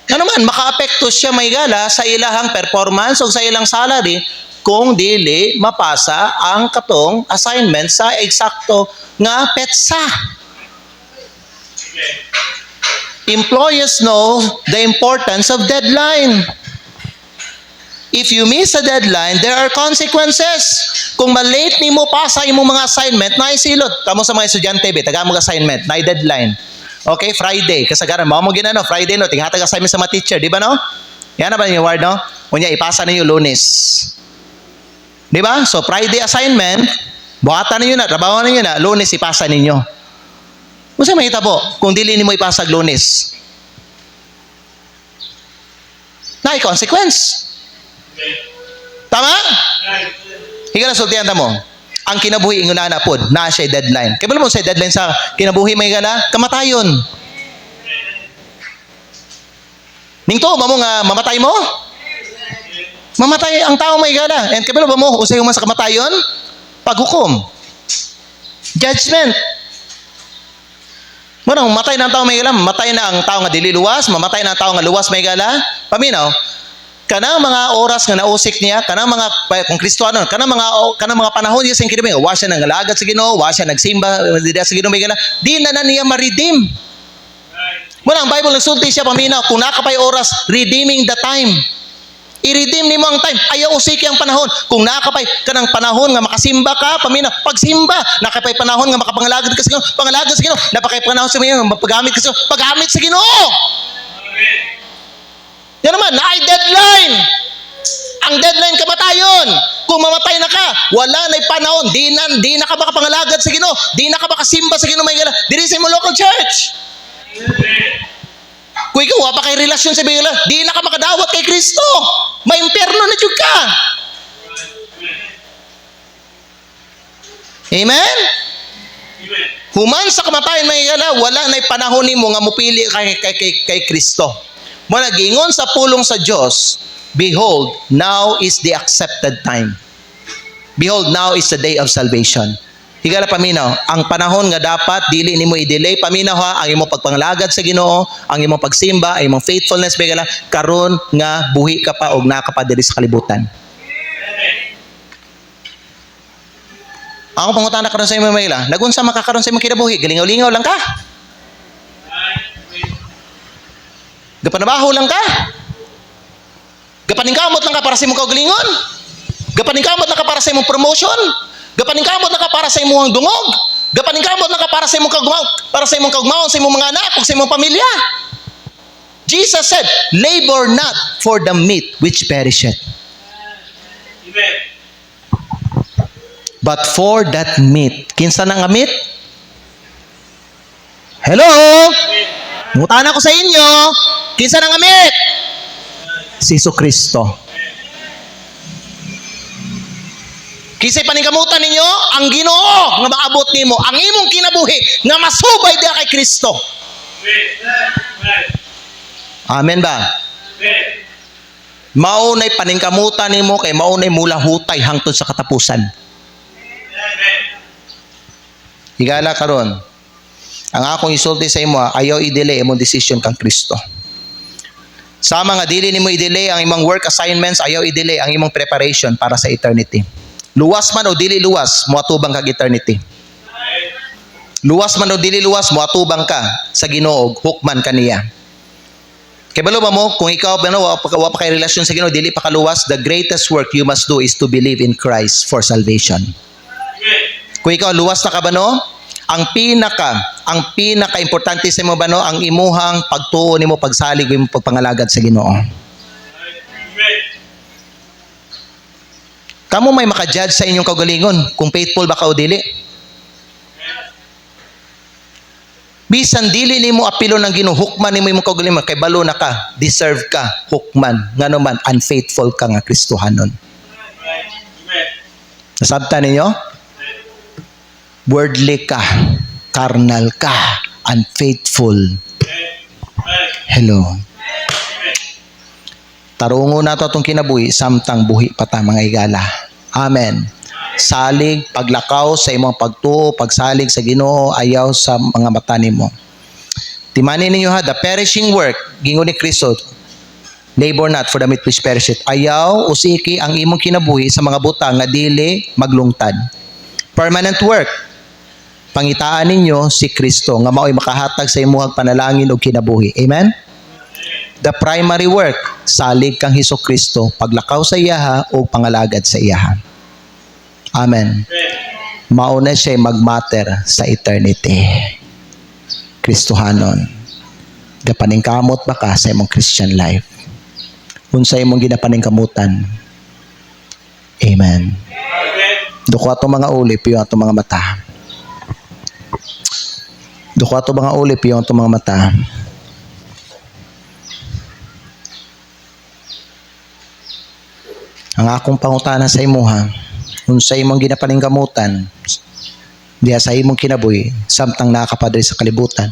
A: Nga naman, makaapekto siya may gala sa ilahang performance o sa ilang salary kung dili mapasa ang katong assignment sa eksakto nga petsa. Employees know the importance of deadline. If you miss a deadline, there are consequences. Kung malate ni mo pasa imong mga assignment, na isilot. Kamo sa mga estudyante, taga mo assignment, na deadline. Okay, Friday. Kasagaran, mo ginano, Friday no, tighatag assignment sa mga teacher, di ba no? Yan na ba yung word no? Unya, ipasa ninyo Lunes. Di ba? So, Friday assignment, buhatan ninyo na, trabaho ninyo na, Lunes ipasa ninyo. Masa makita po, kung dili mo ipasa Lunes. Na, consequence. Tama? Higa na sultihan ta mo. Ang kinabuhi inguna na pod, na siya deadline. Kaya mo sa deadline sa kinabuhi may gala, kamatayon. Ningto, mo nga mamatay mo? Mamatay ang tao may gala. And kaya mo, usay mo sa kamatayon? Paghukom. Judgment. Muna, mamatay na ang tao may gala, mamatay na ang tao nga dili luwas, mamatay na ang tao nga luwas may gala. Paminaw, kanang mga oras nga nausik niya, kanang mga kung Kristiyano, kanang mga panahon niya sa kinabuhi, wa siya nang alagad sa Ginoo, wa siya nagsimba sa Ginoo may gala, di na niya ma-redeem. Muna ang Bible nagsulti siya paminaw, kung nakapay oras, redeeming the time. I-redeem nimo ang time. Ayaw usiki ang panahon. Kung nakapay kanang panahon nga makasimba ka, paminaw, pagsimba, nakapay panahon nga makapangalagad ka sa Ginoo, pangalagad sa Ginoo, napakay panahon sa Ginoo, mapagamit ka sa paggamit sa Ginoo. Yan naman, na-ay deadline. Ang deadline kamatayon. Kung mamatay na ka, wala na'y panahon, di na ka makapangalagad sa Ginoo, di na ka makasimba sa Ginoo may gala, diri sa imong local church. Kung ikaw, wapa kay relasyon sa Biblia, di na ka makadawat kay Kristo. May impyerno na jud ka. Amen? Human sa kamatayon may gala, wala na'y panahon nimo nga mupili kay Kristo. Muna gingon sa pulong sa Diyos, behold, now is the accepted time. Behold, now is the day of salvation. Higala paminaw, ang panahon nga dapat dili nimo i-delay paminaw ha, ang imong pagpangalagad sa Ginoo, ang imong pagsimba, ang imong faithfulness bigala karon nga buhi ka pa og nakapadiri sa kalibutan. Ako pangutana karon sa imong maila, nagunsa makakaron sa imong kinabuhi, galingaw-lingaw lang ka? Gapanabaho lang ka? Gapaningkamot lang ka para sa imong kaugalingon? Gapaningkamot lang ka para sa imong promotion? Gapaningkamot lang ka para sa imong dungog? Gapaningkamot lang ka para sa imong kagmaw, para sa imong kagmaon, sa imong mga anak, o sa imong pamilya? Jesus said, labor not for the meat which perisheth,
B: Amen.
A: but for that meat. Kinsa na nga meat? Hello? Mutana ko sa inyo, kinsa na nga meat? Si Jesucristo. Kisay paningkamutan ninyo, ang Ginoo nga maabot nimo, ang imong kinabuhi nga masubay diha kay Kristo.
B: Amen.
A: Amen ba? Maunay paningkamutan nimo kay maunay mula hutay hangtod sa katapusan.
B: Amen.
A: Higala karon. Ang akong isulti sa imo, ayaw i-delay imong decision kang Kristo. Sama nga dili nimo i-delay ang imong work assignments, ayaw i-delay ang imong preparation para sa eternity. Luwas man o dili luwas, moatubang kag eternity. Luwas man o dili luwas, moatubang ka sa Ginoo, hukman kaniya. Kay balo ba mo, kung ikaw wa pa kay relasyon sa Ginoo, dili pa kaluwas, the greatest work you must do is to believe in Christ for salvation.
B: Amen.
A: Kung ikaw luwas na ka ba no, ang pinaka-importante sa imo ba no, ang imuhang pagtuo nimo, pagsalig mo, pagpangalagad sa Ginoo.
B: Amen.
A: Kamo may maka-judge sa inyong kagalingon kung faithful ba ka o dili. Bisan dili nimo apilo ng Ginoo, hukman nimo imong kagalingon kay balo na ka, deserve ka hukman, ngano man unfaithful ka nga Kristohanon.
B: Amen.
A: Nasabtan ninyo? Worldly ka, carnal ka, unfaithful. Hello. Tarungo na to itong kinabuhi, samtang buhi pa ta mga igala. Amen. Salig, paglakaw sa imong pagtuo, pagsalig sa Ginoo, ayaw sa mga mata nimo. Timanin ninyo ha, the perishing work, gingon ni Kristo, labor not for the meat which perisheth. Ayaw, usiki ang imong kinabuhi sa mga butang nga dili maglungtad. Permanent work, pangitaan ninyo si Kristo, nga mao'y makahatag sa imuhang panalangin o kinabuhi. Amen? The primary work, salig kang Hesukristo, paglakaw sa iyaha o pangalagad sa iyaha. Amen. Mauna siya magmatter sa eternity. Kristohanon. Gapaningkamot ba ka sa imong Christian life? Unsa imong ginapaningkamutan? Amen. Duko ato mga ulip yung ato mga mata. Duko ato mga ulip yung ato mga mata. Ang akong pangutana sa imuha, unsa imong ginapaningkamutan diha sa imong kinabuhi samtang nakapadri sa kalibutan.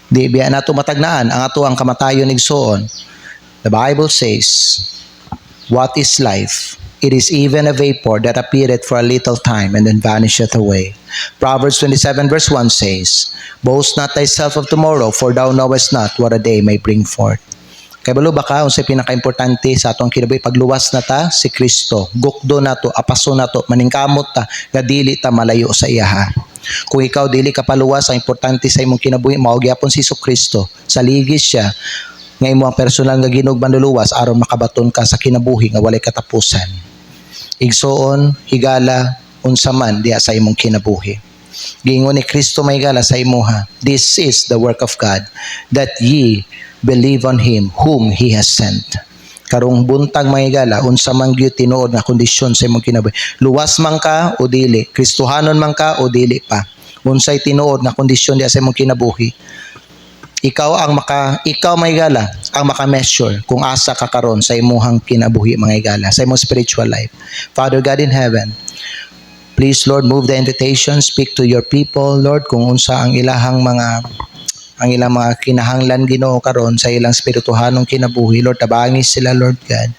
A: Di biya nato matagnaan ang ato ang kamatayon igsoon. The Bible says, what is life? It is even a vapor that appeareth for a little time and then vanisheth away. Proverbs 27 verse 1 says, boast not thyself of tomorrow, for thou knowest not what a day may bring forth. Kay balo ba ka, unsay pinaka-importante sa atong kinabuhi, pagluwas na ta si Kristo, gukdo na to, apaso na to, maningkamot ta, nga dili ta malayo sa iyaha. Kung ikaw dili ka paluwas, ang importante sa imong kinabuhi, mao gyapon si Kristo, saligis siya, nga imo ang personal nga ginugban luluwas aron makabaton ka sa kinabuhi nga walay katapusan. Igsoon, higala, unsa man diha sa imong kinabuhi. Giingon ni Kristo may higala sa imuha, this is the work of God, that ye believe on Him whom He has sent. Karong buntag mga higala, unsa man gyud tinuod nga kondisyon sa imong kinabuhi. Luwas man ka o dili, Kristohanon man ka o dili pa. Unsay tinuod nga kondisyon diha sa imong kinabuhi. Ikaw mga higala, ang maka-measure kung asa ka karon sa imuhang kinabuhi mga higala, sa imong spiritual life. Father God in heaven, please Lord, move the invitation, speak to your people Lord, kung unsa ang ilang mga kinahanglan Ginoo karon sa ilang spirituhanong kinabuhi. Lord, tabangis sila Lord God.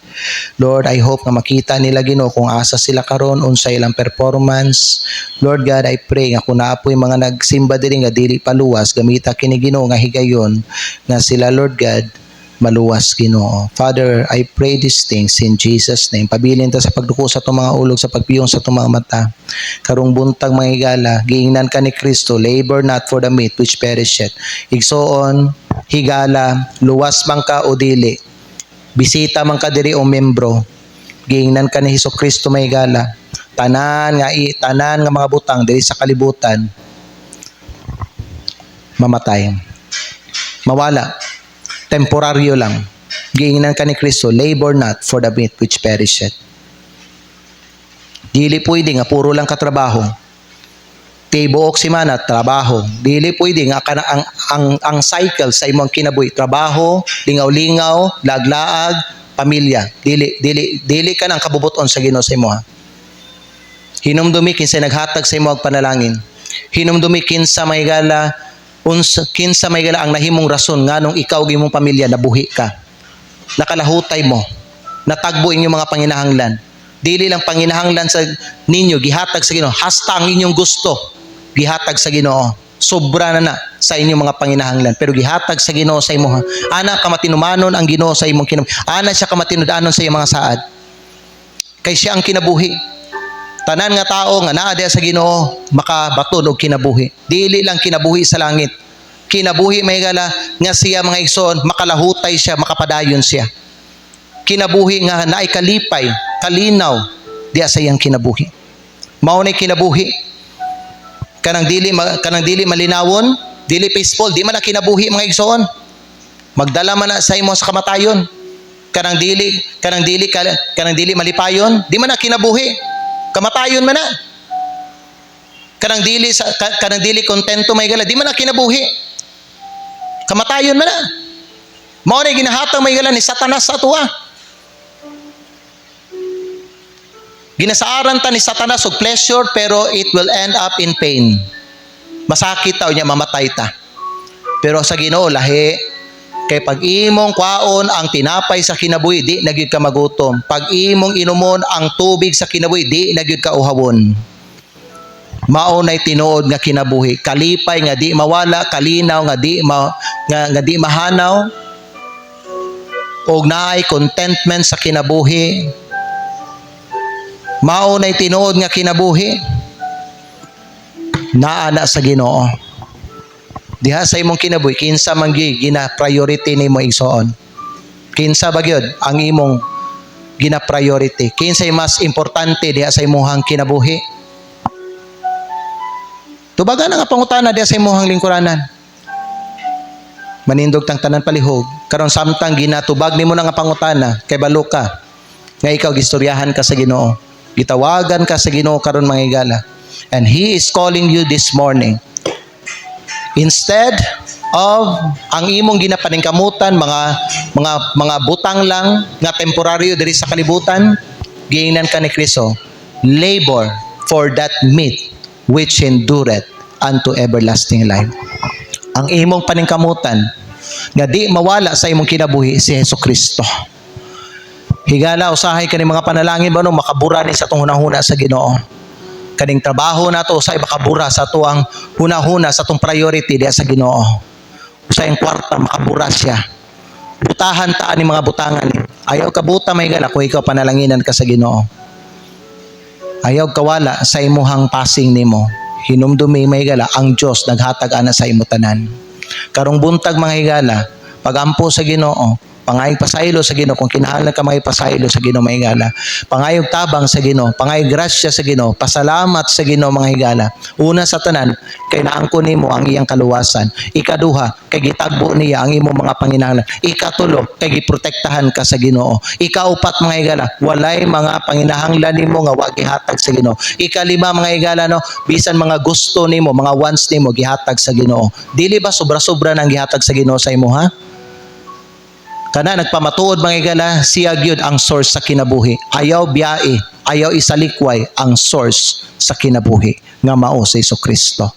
A: Lord, I hope na makita nila Ginoo kung asa sila karon, unsa ilang performance. Lord God, I pray nga kung naapoy mga nagsimba diri nga dili paluwas, gamita kini Ginoo nga higayon nga sila Lord God maluwas Ginoo. Father, I pray these things in Jesus name. Pabilin ta sa pagduko sa itong mga ulog, sa pagpiyong sa itong mga mata. Karong buntag mga higala, giingnan ka ni Kristo, labor not for the meat which perisheth. Igsoon, higala, luwas man ka o dili, bisita man ka diri o membro, giingnan ka ni Hesukristo mga higala, tanan nga mga butang diri sa kalibutan, mamatay, mawala, temporaryo lang. Giingnan ka ni Kristo, labor not for the meat which perisheth. Dili pwede nga puro lang katrabaho. Tibuok simana trabaho. Dili pwede nga ang cycle sa imong kinabuhi, trabaho, lingaw-lingaw, laglaag, pamilya. Dili ka nang kabubuton sa Ginoo sa imo ha. Hinumdumi kinsa naghatag sa imo og panalangin. Hinumdumi kinsa may gala kinsa may gala ang nahimong rason nganong ikaw ug imong pamilya nabuhi ka. Nakalahutay mo. natagbo inyong mga panginahanglan. Dili lang panginahanglan sa ninyo gihatag sa Ginoo, hasta ang inyong gusto gihatag sa Ginoo. Sobra na sa inyong mga panginahanglan, pero gihatag sa Ginoo sa imo. Ana ka matinumanon ang Ginoo sa imong ana siya ka matinud-anon sa iyong mga saad. Kay siya ang kinabuhi. Tanan nga tao nga naa diha sa Ginoo makabaton og kinabuhi. Dili lang kinabuhi sa langit. Kinabuhi mahigala nga siya mga igsoon makalahutay siya, makapadayon siya. Kinabuhi nga naay kalipay, kalinaw diha sa iyang kinabuhi. Mao nay kinabuhi. Kanang dili malinawon, dili peaceful, di man na kinabuhi mga igsoon. Magdala man na sa imo sa kamatayon. Kanang dili malipayon, di man na kinabuhi. Kamatayon man na. Kanang dili kontento may gala, di man na kinabuhi. Kamatayon man na. Mao na ginahatag may gala ni Satanas sa tuwa. Ginasaaran ta ni Satanas og pleasure, pero it will end up in pain. Masakit ta o niya, mamatay ta. Pero sa Ginoo lahi. Kay pag imong kwaon ang tinapay sa kinabuhi, di na gyud ka magutom. Pag imong inumon ang tubig sa kinabuhi, di na gyud ka uhawon. Mao nay tinuod nga kinabuhi, kalipay nga di mawala, kalinaw nga di mahanaw, og naay contentment sa kinabuhi. Mao nay tinuod nga kinabuhi, naa na sa Ginoo. Diha sa imong kinabuhi, kinsa man gina-priority nimo igsoon? Kinsa ba gyud ang imong gina-priority? Kinsay mas importante diha sa imong kinabuhi? Tubagan nga pangutana diha sa imong lingkuranan. Manindog tang tanan palihog. Karon samtang ginatubag nimo na nga pangutana, kay balo ka nga ikaw gistoryahan ka sa Ginoo. Gitawagan ka sa Ginoo karon mga higala. And He is calling you this morning. Instead of ang imong ginapaningkamutan mga butang lang nga temporaryo diri sa kalibutan, giingnan ka ni Kristo, labor for that meat which endureth unto everlasting life. Ang imong paningkamutan nga di mawala sa imong kinabuhi si Hesukristo. Higala usahay kani mga panalangin ba no makabura ni sa tong hunahuna sa Ginoo. Kaning trabaho nato usay makabura sa tuang hunahuna sa tong priority diha sa Ginoo. Usay ang kwarta makabura siya. Butahan ta ani mga butangan ni. Ayaw ka buta may gala kung ikaw panalanginan ka sa Ginoo. Ayaw kawala sa imuhang passing nimo. Hinumdumi may gala ang Dios naghatag ana sa imo tanan. Karong buntag mga higala, pagampo sa Ginoo, pangayog pasaylo sa Ginoo kung kinahanglan ka may pasaylo sa Ginoo mga higala. Pangayog tabang sa Ginoo, pangayog grasya sa Ginoo, pasalamat sa Ginoo mga higala. Una sa tanan, kay naangkon nimo ang iyang kaluwasan. Ikaduha, kay gitagbo niya ang imong mga panginahanglan. Ikatulo, kay giprotektahan ka sa Ginoo. Ikaupat mga higala, walay mga panginahanglan nimo nga wa gihatag sa Ginoo. Ikalima mga higala no, bisan mga gusto nimo, mga wants nimo gihatag sa Ginoo. Dili ba sobra-sobra nang gihatag sa Ginoo sa imo ha? Kana nagpamatuod mga higala, siya gyud ang source sa kinabuhi. Ayaw biyae, ayaw isalikway ang source sa kinabuhi nga mao si Hesukristo.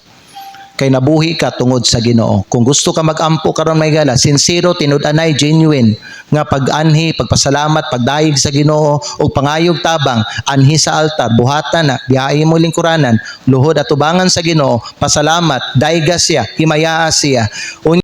A: Kay nabuhi ka tungod sa Ginoo. Kung gusto ka magampo karon mga higala, sincero, tinud-anay, genuine nga pag-anhi, pagpasalamat, pagdayeg sa Ginoo o pangayog tabang, anhi sa altar, buhatan na, biyahe mo lingkuranan, luhod at tubangan sa Ginoo, pasalamat, dayga siya, himayaa siya.